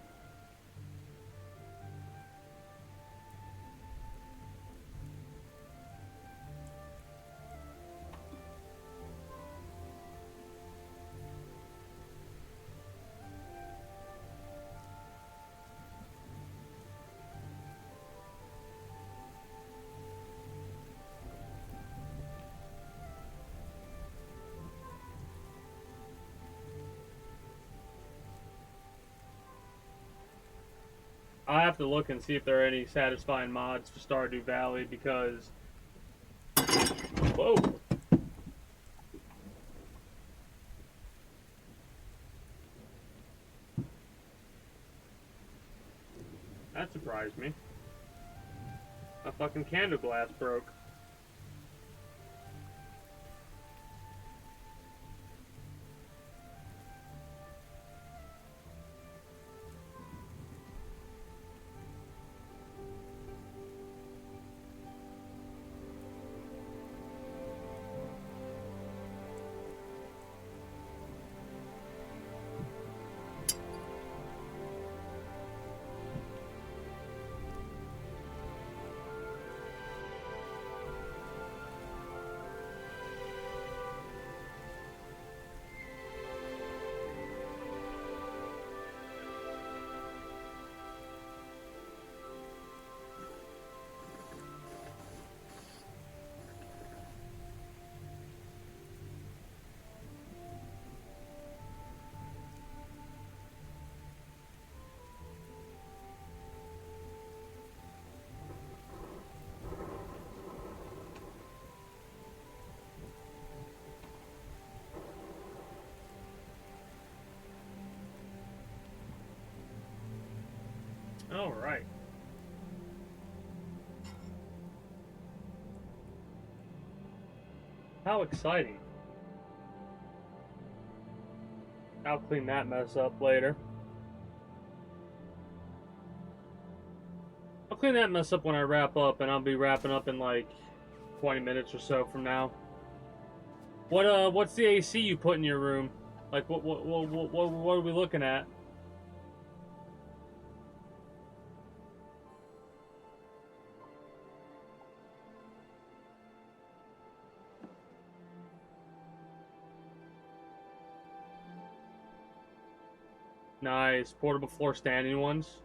I have to look and see if there are any satisfying mods for Stardew Valley because... Whoa! That surprised me. A fucking candle glass broke. Alright. How exciting. I'll clean that mess up later. I'll clean that mess up when I wrap up, and I'll be wrapping up in like 20 minutes or so from now. What's the AC you put in your room? Like, what are we looking at? Nice. Portable floor standing ones.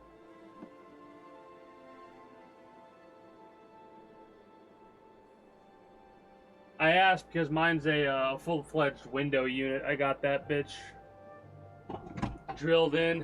I asked because mine's a full-fledged window unit. I got that bitch drilled in.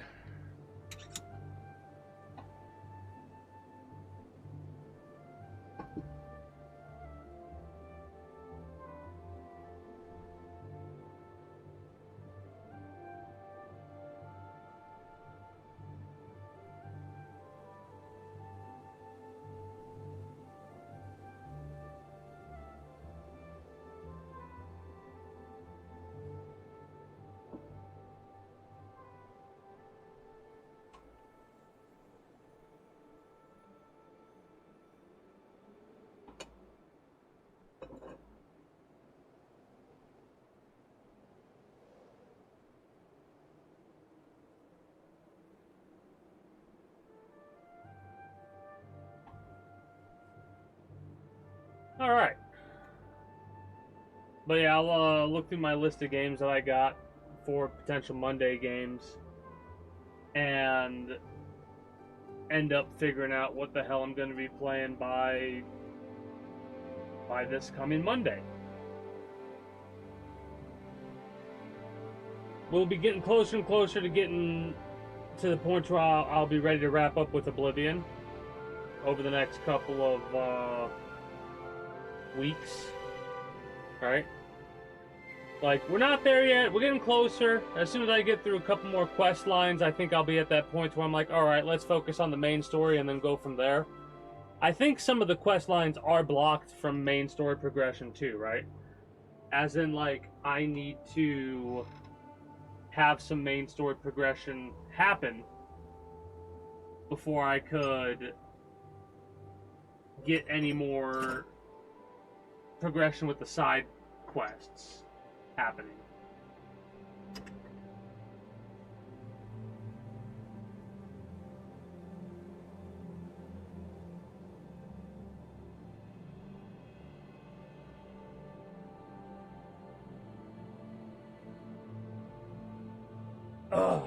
All right. But yeah, I'll look through my list of games that I got for potential Monday games and end up figuring out what the hell I'm going to be playing by this coming Monday. We'll be getting closer and closer to getting to the point where I'll be ready to wrap up with Oblivion over the next couple of weeks. Right? Like, we're not there yet. We're getting closer. As soon as I get through a couple more quest lines, I think I'll be at that point where I'm like, alright, let's focus on the main story and then go from there. I think some of the quest lines are blocked from main story progression too, right? As in, like, I need to have some main story progression happen before I could get any more progression with the side quests happening. Ugh.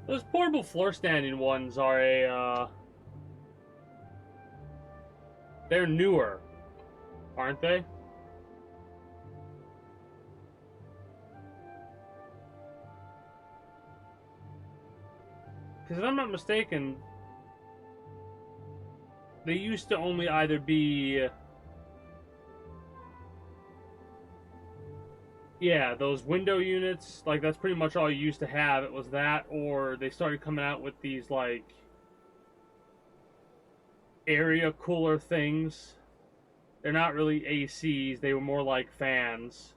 Those portable floor standing ones are they're newer, aren't they? Because if I'm not mistaken, they used to only either be... Yeah, those window units, like, that's pretty much all you used to have. It was that, or they started coming out with these, like, area cooler things. They're not really ACs, they were more like fans.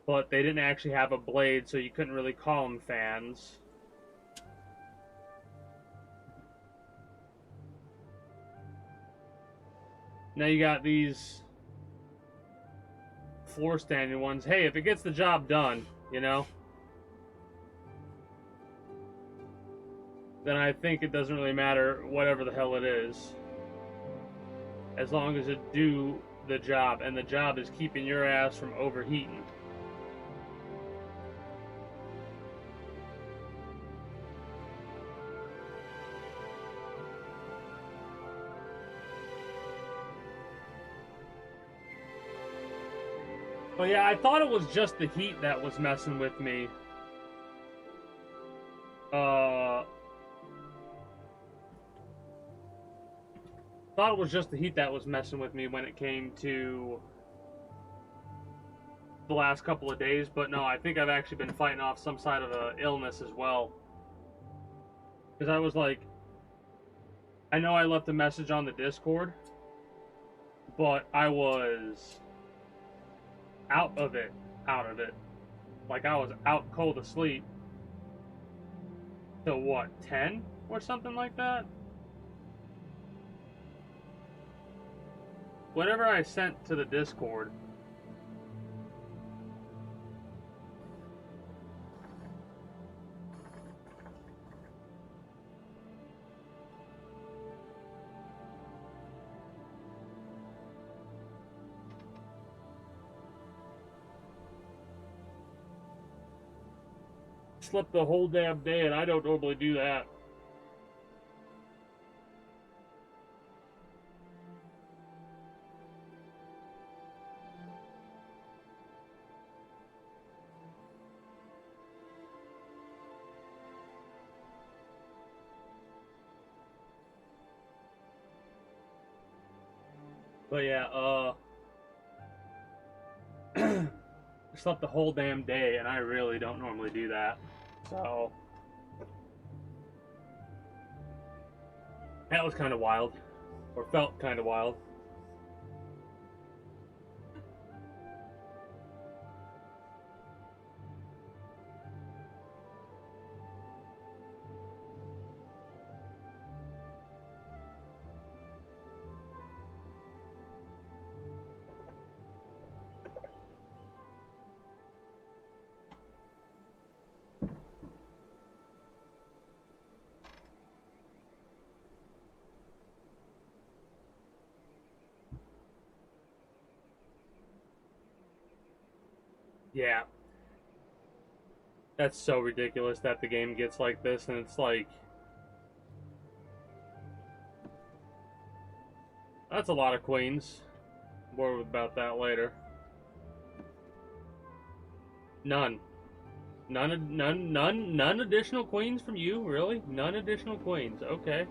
But they didn't actually have a blade, so you couldn't really call them fans. Now you got these floor standing ones. Hey, if it gets the job done, you know, then I think it doesn't really matter whatever the hell it is, as long as it do the job, and the job is keeping your ass from overheating. But yeah, I thought it was just the heat that was messing with me. Thought it was just the heat that was messing with me when it came to the last couple of days, but no, I think I've actually been fighting off some side of an illness as well. Because I was like, I know I left a message on the Discord, but I was out of it. Like, I was out cold asleep till what, 10 or something like that? Whatever I sent to the Discord. Slept the whole damn day, and I don't normally do that. But yeah, I slept the whole damn day, and I really don't normally do that. So that was kind of wild, or felt kind of wild. Yeah, that's so ridiculous that the game gets like this, and it's like, that's a lot of queens. More about that later. None. None additional queens from you? Really? None additional queens. Okay.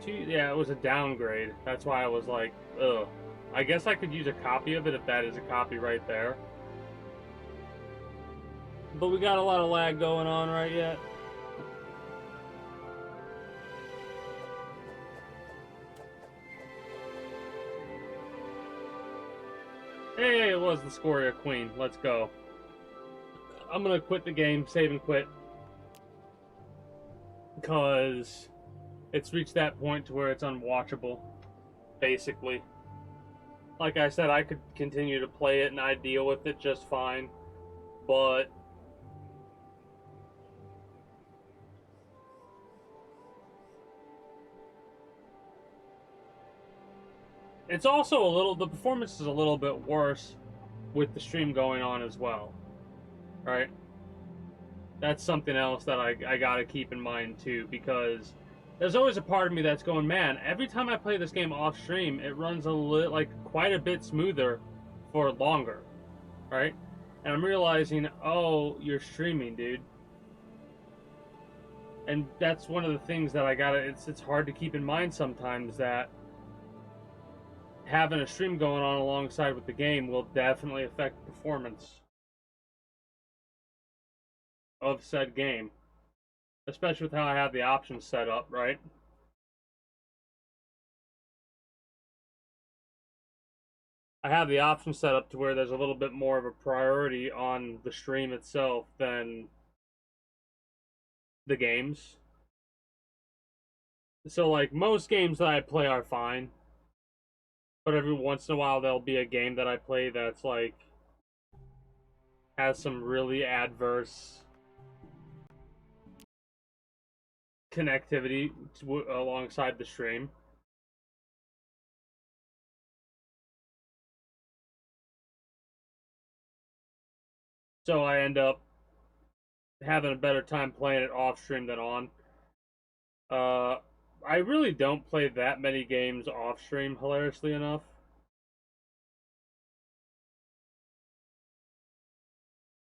Yeah, it was a downgrade. That's why I was like, ugh. I guess I could use a copy of it if that is a copy right there. But we got a lot of lag going on right yet. Hey, it was the Scoria Queen. Let's go. I'm gonna quit the game, save and quit. Because it's reached that point to where it's unwatchable. Basically. Like I said, I could continue to play it and I'd deal with it just fine. But it's also a little, the performance is a little bit worse with the stream going on as well. Right? That's something else that I gotta keep in mind too, because there's always a part of me that's going, man, every time I play this game off stream, it runs like quite a bit smoother for longer, right? And I'm realizing, oh, you're streaming, dude. And that's one of the things that I gotta, it's hard to keep in mind sometimes, that having a stream going on alongside with the game will definitely affect performance of said game. Especially with how I have the options set up, right? I have the option set up to where there's a little bit more of a priority on the stream itself than the games. So, like, most games that I play are fine, but every once in a while there'll be a game that I play that's, like, has some really adverse connectivity alongside the stream. So I end up having a better time playing it off stream than on. I really don't play that many games off stream, hilariously enough.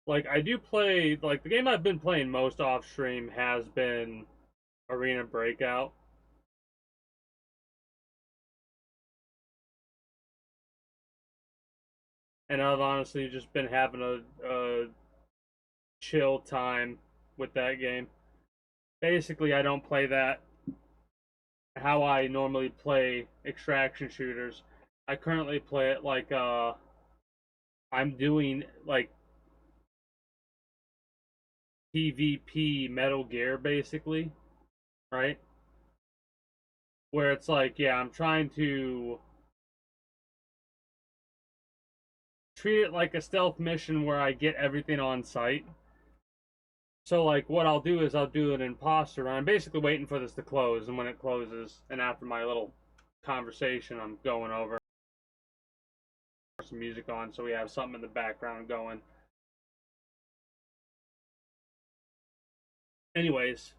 Like, I do play, like, the game I've been playing most off stream has been Arena Breakout. And I've honestly just been having a chill time with that game. Basically, I don't play that how I normally play extraction shooters. I currently play it like I'm doing like PvP Metal Gear basically, right? Where it's like, yeah, I'm trying to treat it like a stealth mission where I get everything on site. So, like, what I'll do is I'll do an imposter run. I'm basically waiting for this to close, and when it closes, and after my little conversation, I'm going over some music on so we have something in the background going. Anyways,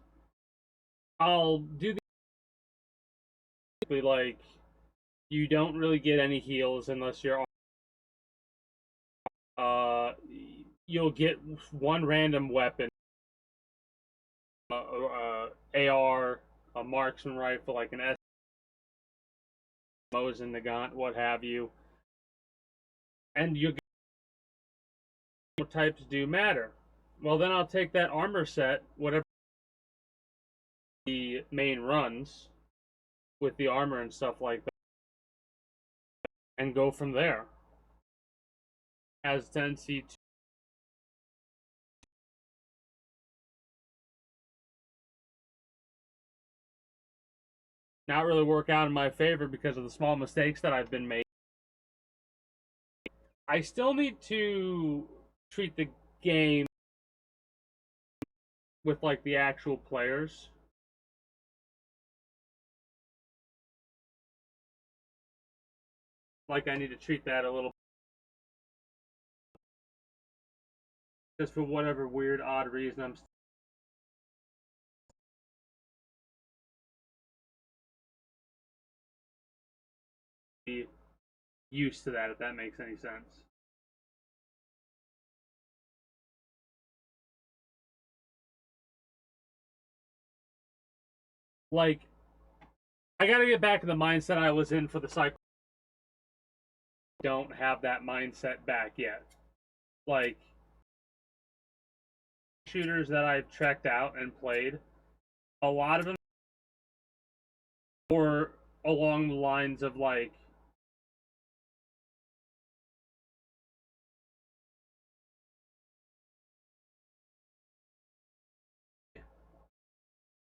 I'll do the like, you don't really get any heals unless you're uh you'll get one random weapon, AR, a marksman rifle, like an Mosin, Nagant, what have you. And your types do matter. Well, then I'll take that armor set, whatever the main runs, with the armor and stuff like that, and go from there. Has tendency to not really work out in my favor because of the small mistakes that I've been making. I still need to treat the game with like the actual players. Like I need to treat that a little, just for whatever weird, odd reason I'm still used to that, if that makes any sense. Like, I gotta get back in the mindset I was in for the cycle. Don't have that mindset back yet. Like, shooters that I've checked out and played, a lot of them were along the lines of like,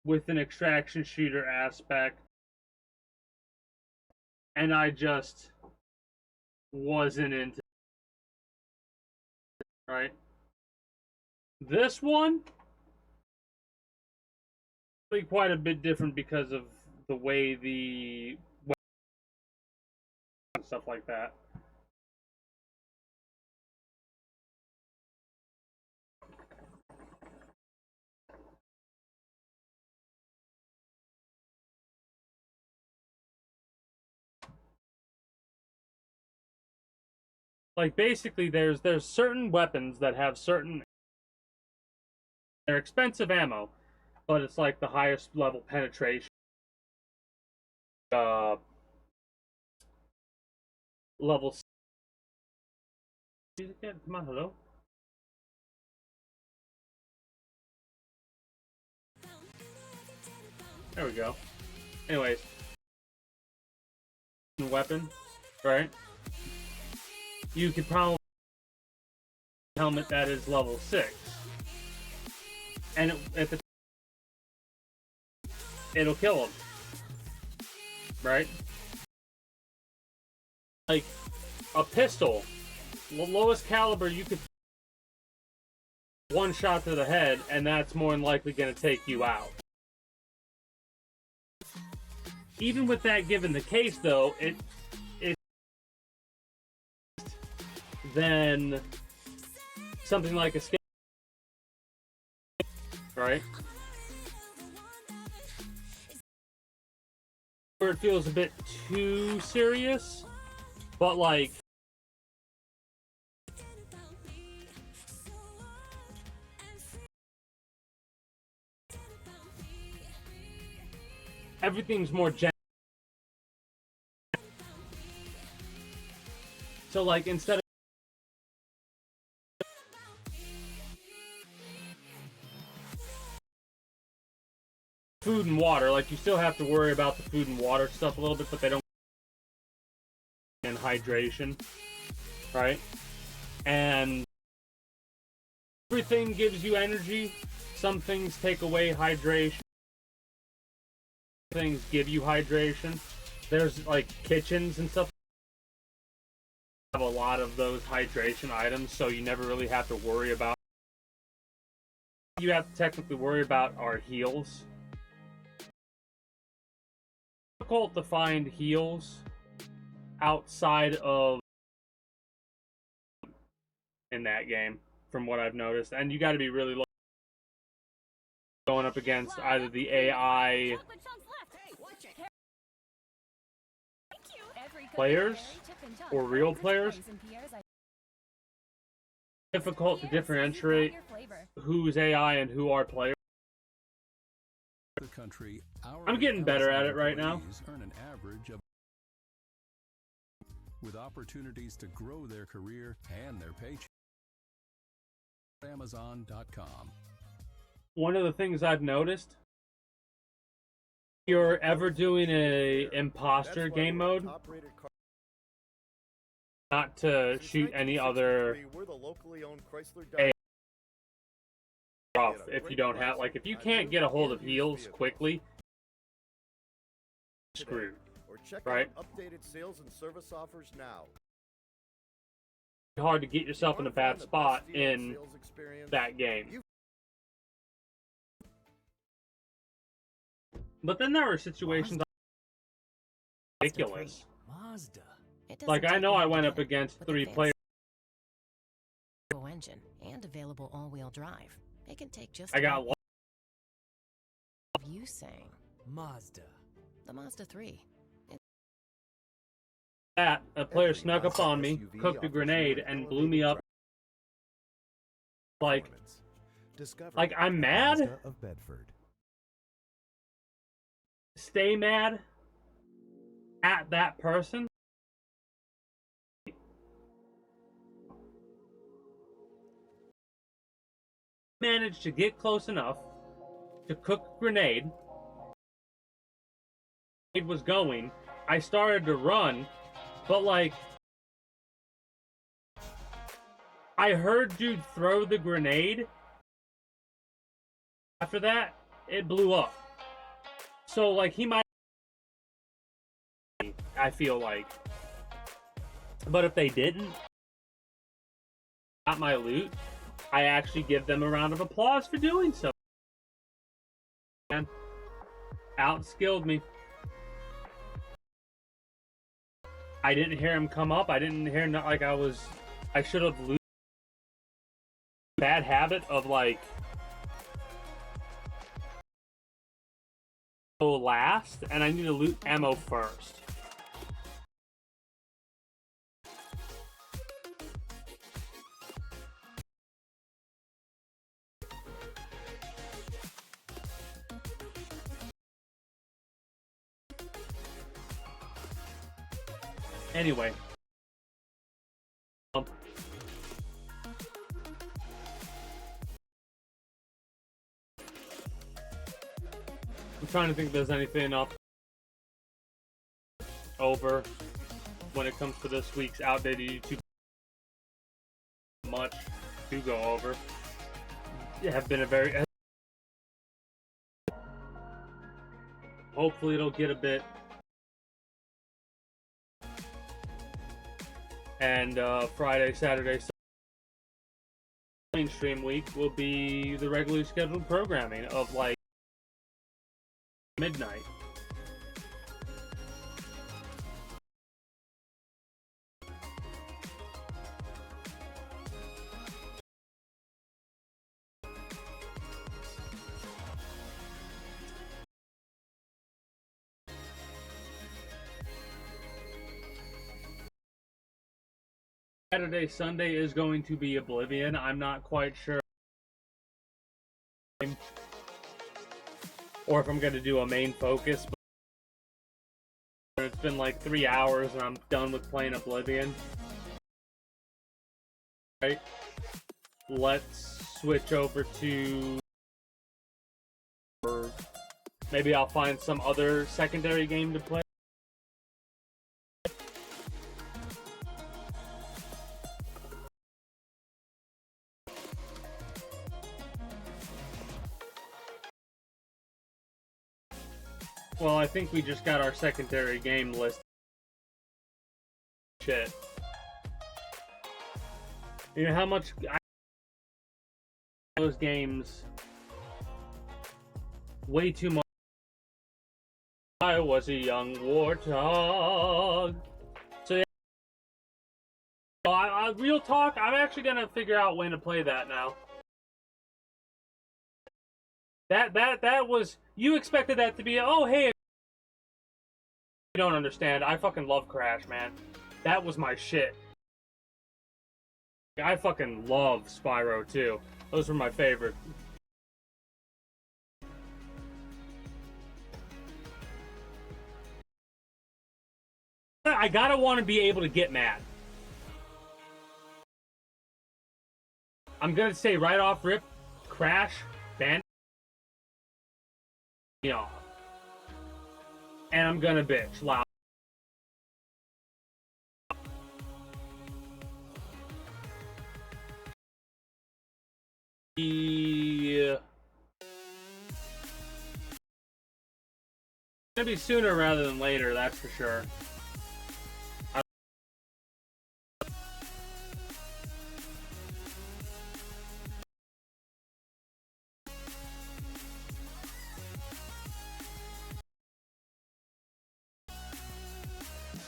with an extraction shooter aspect, and I just wasn't into it, right? This one, really quite a bit different because of the way the stuff like that. Like basically, there's certain weapons that have certain, they're expensive ammo, but it's like the highest level penetration. Level. Come on, hello. There we go. Anyways, weapon, right? You could probably helmet that is level 6, and it'll kill him, right? Like a pistol, the lowest caliber you could one shot to the head, and that's more than likely going to take you out. Even with that given the case, though, it then something like a skate, right? Where it feels a bit too serious, but like everything's more gentle. So like instead of food and water, like you still have to worry about the food and water stuff a little bit, but they don't, and hydration, right? And everything gives you energy. Some things take away hydration. Things give you hydration. There's like kitchens and stuff have a lot of those hydration items, so you never really have to worry about. You have to technically worry about are heals. It's difficult to find heals outside of in that game, from what I've noticed, and you got to be really low going up against either the AI players or real players. Difficult to differentiate who's AI and who are players. I'm getting better at it right now. with opportunities to grow their career and their paycheck. Amazon.com. One of the things I've noticed, if you're ever doing a imposter game mode, not to shoot any other rough if you don't have, like, if you can't get a hold of heals quickly, screwed, right? Updated sales and service offers now. Hard to get yourself in a bad spot in that game. But then there were situations ridiculous. Like, I know I went up against 3 players. Engine and available all-wheel drive. It can take just I got one. You saying Mazda. The Mazda 3. That a player snuck up on me, cooked a grenade, and blew me up. Like I'm mad. Stay mad at that person. Managed to get close enough to cook a grenade. It was going. I started to run, but like I heard dude throw the grenade. After that, it blew up. So like he might, I feel like. But if they didn't, got my loot, I actually give them a round of applause for doing so. Man, outskilled me. I didn't hear him come up. I didn't hear, like, I should have looted. Bad habit of, like, go last, and I need to loot ammo first. Anyway. I'm trying to think if there's anything up over when it comes to this week's outdated YouTube. Much to go over. It have been a very. Hopefully, it'll get a bit. And Friday, Saturday, Sunday mainstream week will be the regularly scheduled programming of like midnight. Saturday, Sunday is going to be Oblivion. I'm not quite sure. Or if I'm going to do a main focus. But it's been like 3 hours and I'm done with playing Oblivion. Right? Let's switch over to... Or maybe I'll find some other secondary game to play. Well, I think we just got our secondary game list. Shit. You know how much those games way too much. I was a young warthog. So yeah, real talk, I'm actually gonna figure out when to play that now. That was, you expected that to be, oh hey, you don't understand, I fucking love Crash, man. That was my shit. I fucking love Spyro too. Those were my favorite. I gotta want to be able to get mad. I'm gonna say right off rip, Crash Bandicoot me off. And I'm gonna bitch loud. Yeah. It's gonna be sooner rather than later, that's for sure.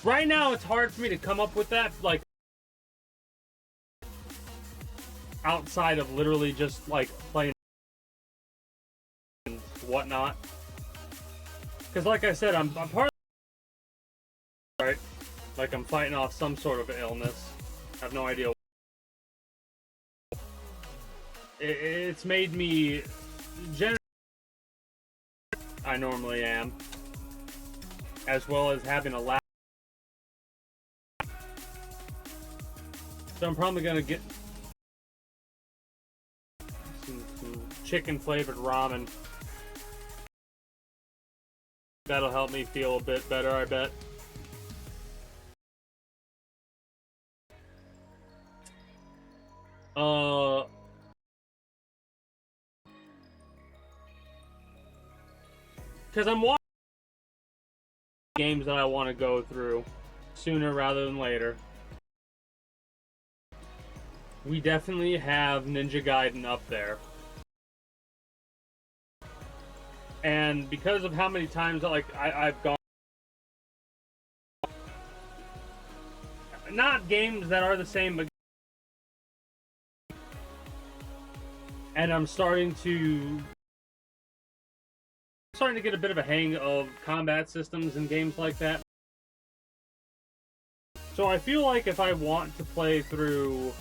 Right now, it's hard for me to come up with that, like, outside of literally just, like, playing and whatnot. Because, like I said, I'm part of the, right? Like, I'm fighting off some sort of illness. I have no idea. It's made me generally I normally am, as well as having a lack. So I'm probably gonna get some chicken flavored ramen. That'll help me feel a bit better, I bet. Because I'm watching games that I want to go through sooner rather than later. We definitely have Ninja Gaiden up there. And because of how many times I've gone, not games that are the same, but and I'm starting to get a bit of a hang of combat systems and games like that. So I feel like if I want to play through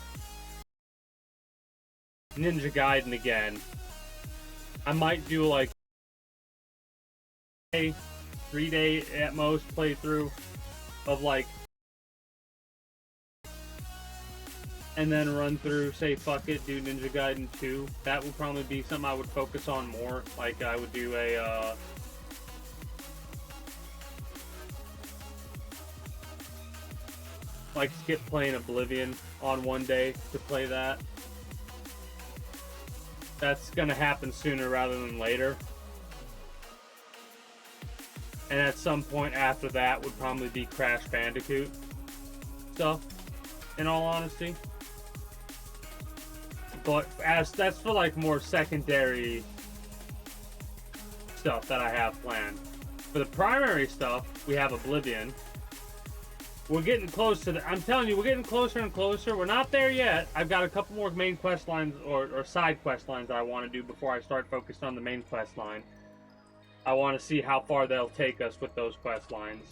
Ninja Gaiden again, I might do like a 3-day at most playthrough of like, and then run through, say fuck it, do Ninja Gaiden 2. That would probably be something I would focus on more. Like I would do a like skip playing Oblivion on one day to play that. That's gonna happen sooner rather than later. And at some point after that would probably be Crash Bandicoot stuff, in all honesty. But as that's for like more secondary stuff that I have planned. For the primary stuff, we have Oblivion. We're getting close to the, I'm telling you, we're getting closer and closer. We're not there yet. I've got a couple more main quest lines or side quest lines that I want to do before I start focused on the main quest line. I want to see how far they'll take us with those quest lines.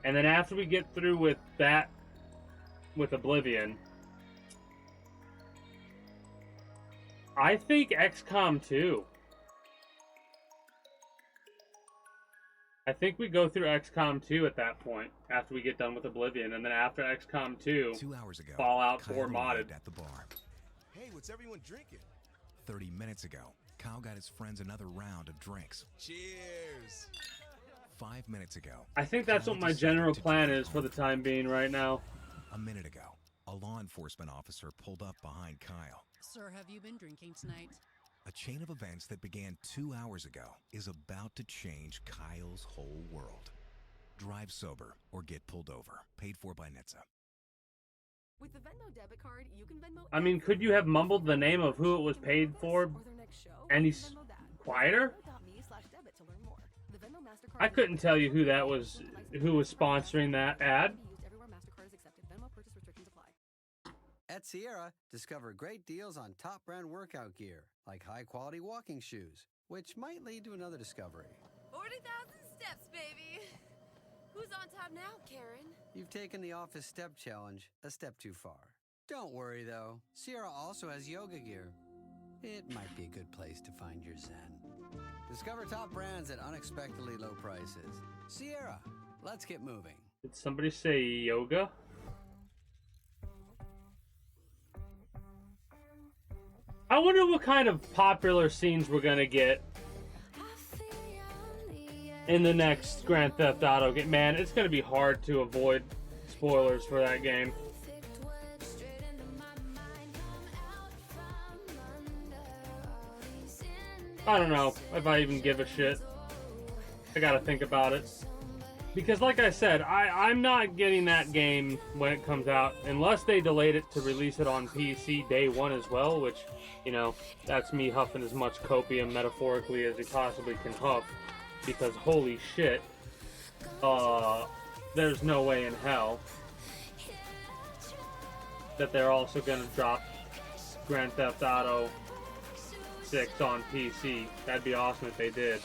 And then after we get through with that, with Oblivion, I think XCOM 2. I think we go through XCOM 2 at that point, after we get done with Oblivion, and then after XCOM 2, 2 hours ago, Fallout Kyle 4 modded. arrived at the bar. Hey, what's everyone drinking? 30 minutes ago, Kyle got his friends another round of drinks. Cheers! 5 minutes ago, I think that's Kyle what my decided general to plan drive is for the home. time being right now. A minute ago, a law enforcement officer pulled up behind Kyle. Sir, have you been drinking tonight? A chain of events that began 2 hours ago is about to change Kyle's whole world. Drive sober or get pulled over. Paid for by NHTSA. With the Venmo debit card, you can Venmo. I mean, could you have mumbled the name of who it was paid for any quieter? I couldn't tell you who that was, who was sponsoring that ad. At Sierra, discover great deals on top brand workout gear, like high-quality walking shoes, which might lead to another discovery. 40,000 steps, baby. Who's on top now, Karen? You've taken the office step challenge a step too far. Don't worry, though. Sierra also has yoga gear. It might be a good place to find your zen. Discover top brands at unexpectedly low prices. Sierra, let's get moving. Did somebody say yoga? I wonder what kind of popular scenes we're gonna get in the next Grand Theft Auto game. Man, it's gonna be hard to avoid spoilers for that game. I don't know if I even give a shit. I gotta think about it. Because like I said, I'm not getting that game when it comes out unless they delayed it to release it on PC day one as well, which, you know, that's me huffing as much copium metaphorically as he possibly can huff. Because holy shit, there's no way in hell that they're also gonna drop Grand Theft Auto 6 on PC. That'd be awesome if they did.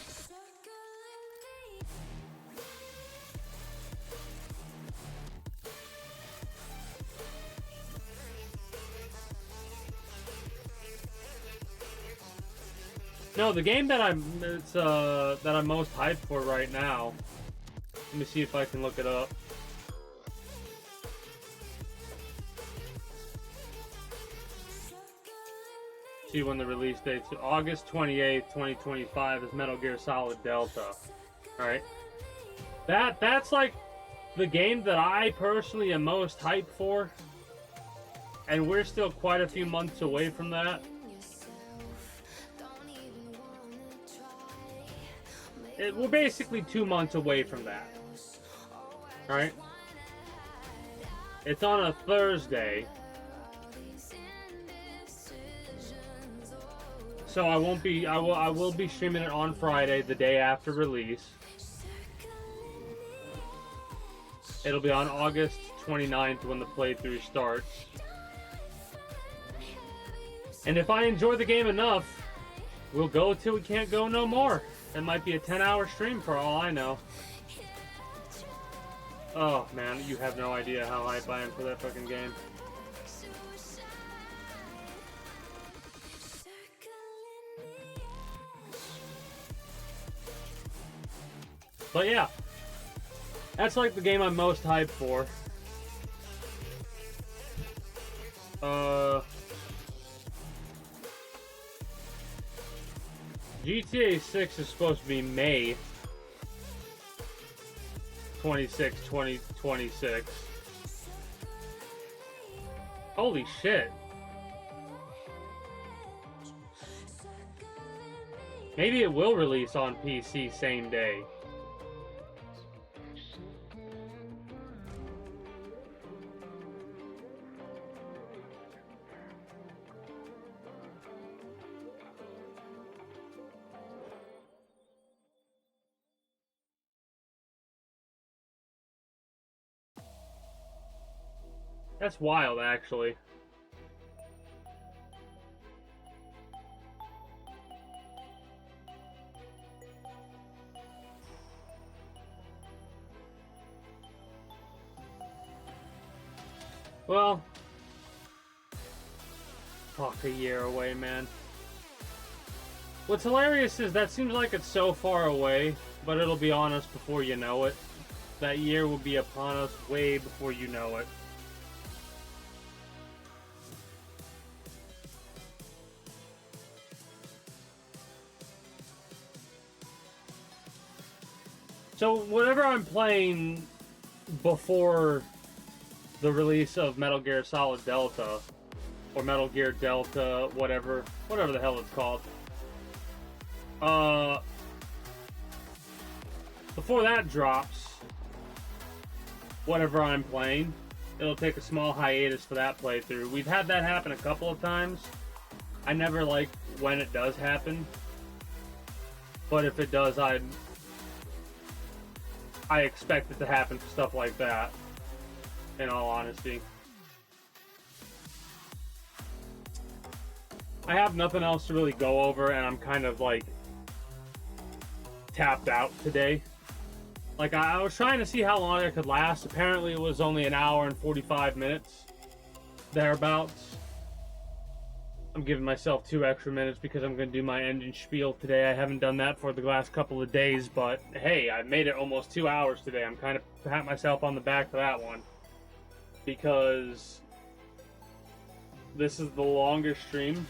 No, the game that I'm most hyped for right now. Let me see if I can look it up. See when the release date's August 28th, 2025 is Metal Gear Solid Delta. Alright. That's like the game that I personally am most hyped for. And we're still quite a few months away from that. We're basically 2 months away from that. Alright? It's on a Thursday. So I will be streaming it on Friday, the day after release. It'll be on August 29th when the playthrough starts. And if I enjoy the game enough, we'll go till we can't go no more. It might be a 10-hour stream for all I know. Oh man, you have no idea how hyped I am for that fucking game. But yeah, that's like the game I'm most hyped for. GTA 6 is supposed to be May 26, 2026. Holy shit. Maybe it will release on PC same day. That's wild, actually. Well, fuck, a year away, man. What's hilarious is that seems like it's so far away, but it'll be on us before you know it. That year will be upon us way before you know it. So, whatever I'm playing before the release of Metal Gear Solid Delta, or Metal Gear Delta, whatever the hell it's called, before that drops, whatever I'm playing, it'll take a small hiatus for that playthrough. We've had that happen a couple of times. I never like when it does happen, but if it does, I expect it to happen for stuff like that, in all honesty. I have nothing else to really go over, and I'm kind of, like, tapped out today. Like, I was trying to see how long it could last. Apparently it was only an hour and 45 minutes, thereabouts. I'm giving myself 2 extra minutes because I'm going to do my engine spiel today. I haven't done that for the last couple of days, but hey, I made it almost 2 hours today. I'm kind of pat myself on the back for that one, because this is the longest stream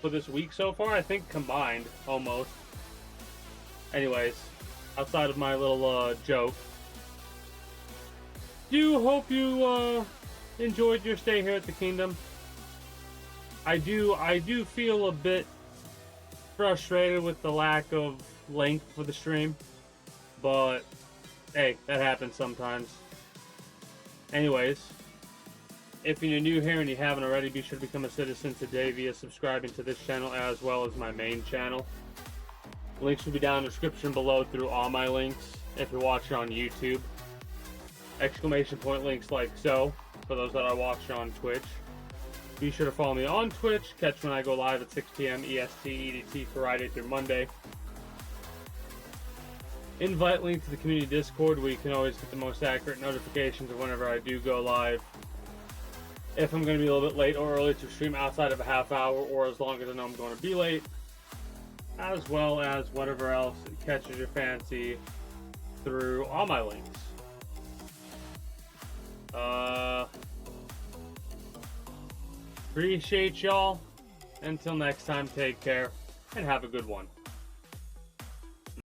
for this week so far, I think, combined, almost. Anyways, outside of my little joke, do hope you enjoyed your stay here at the Kingdom. I do feel a bit frustrated with the lack of length for the stream, but hey, that happens sometimes. Anyways, if you're new here and you haven't already, be sure to become a citizen today via subscribing to this channel as well as my main channel. Links will be down in the description below through all my links if you're watching on YouTube. Exclamation point links like so, for those that are watching on Twitch. Be sure to follow me on Twitch. Catch when I go live at 6 p.m. EST, EDT, Friday through Monday. Invite link to the community Discord, where you can always get the most accurate notifications of whenever I do go live. If I'm going to be a little bit late or early to stream outside of a half hour, or as long as I know I'm going to be late, as well as whatever else catches your fancy through all my links. Appreciate y'all. Until next time, take care and have a good one.